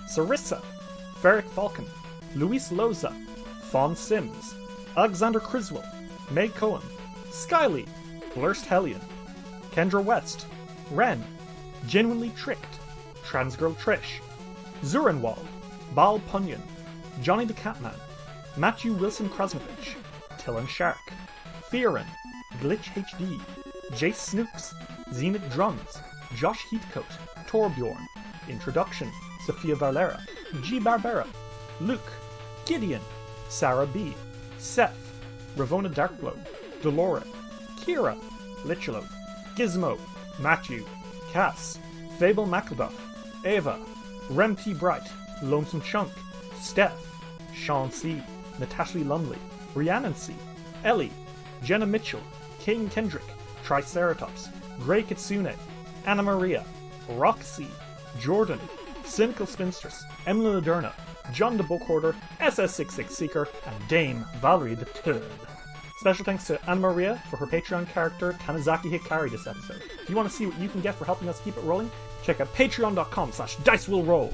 Sarissa, Ferric Falcon, Luis Loza, Fawn Sims, Alexander Criswell, Meg Cohen, Skyly, Blurst Hellion, Kendra West, Ren, Genuinely Tricked, Transgirl Trish, Zurenwald, Bal Punyan, Johnny the Catman, Matthew Wilson Krasnovich, Tillen Shark, Fearin, Glitch HD, Jace Snooks, Zenith Drums, Josh Heathcote, Torbjorn, Introduction, Sophia Valera, G. Barbera, Luke, Gideon, Sarah B, Seth, Ravona Darkblow, Delora, Kira, Lichelode, Gizmo, Matthew, Cass, Fable McElduff, Ava, Rem P. Bright, Lonesome Chunk, Steph, Sean C, Natasha Lumley, Rhiannon C, Ellie, Jenna Mitchell, Caden Kendrick, Triceratops, Grey Kitsune, Anna Maria, Roxy, Jordan, Cynical Spinstress, Emily Laderna, John the Book Hoarder, SS66 Seeker, and Dame Valerie the Third. Special thanks to Anna Maria for her Patreon character Kanazaki Hikari this episode. If you want to see what you can get for helping us keep it rolling, check out patreon.com/dicewillroll.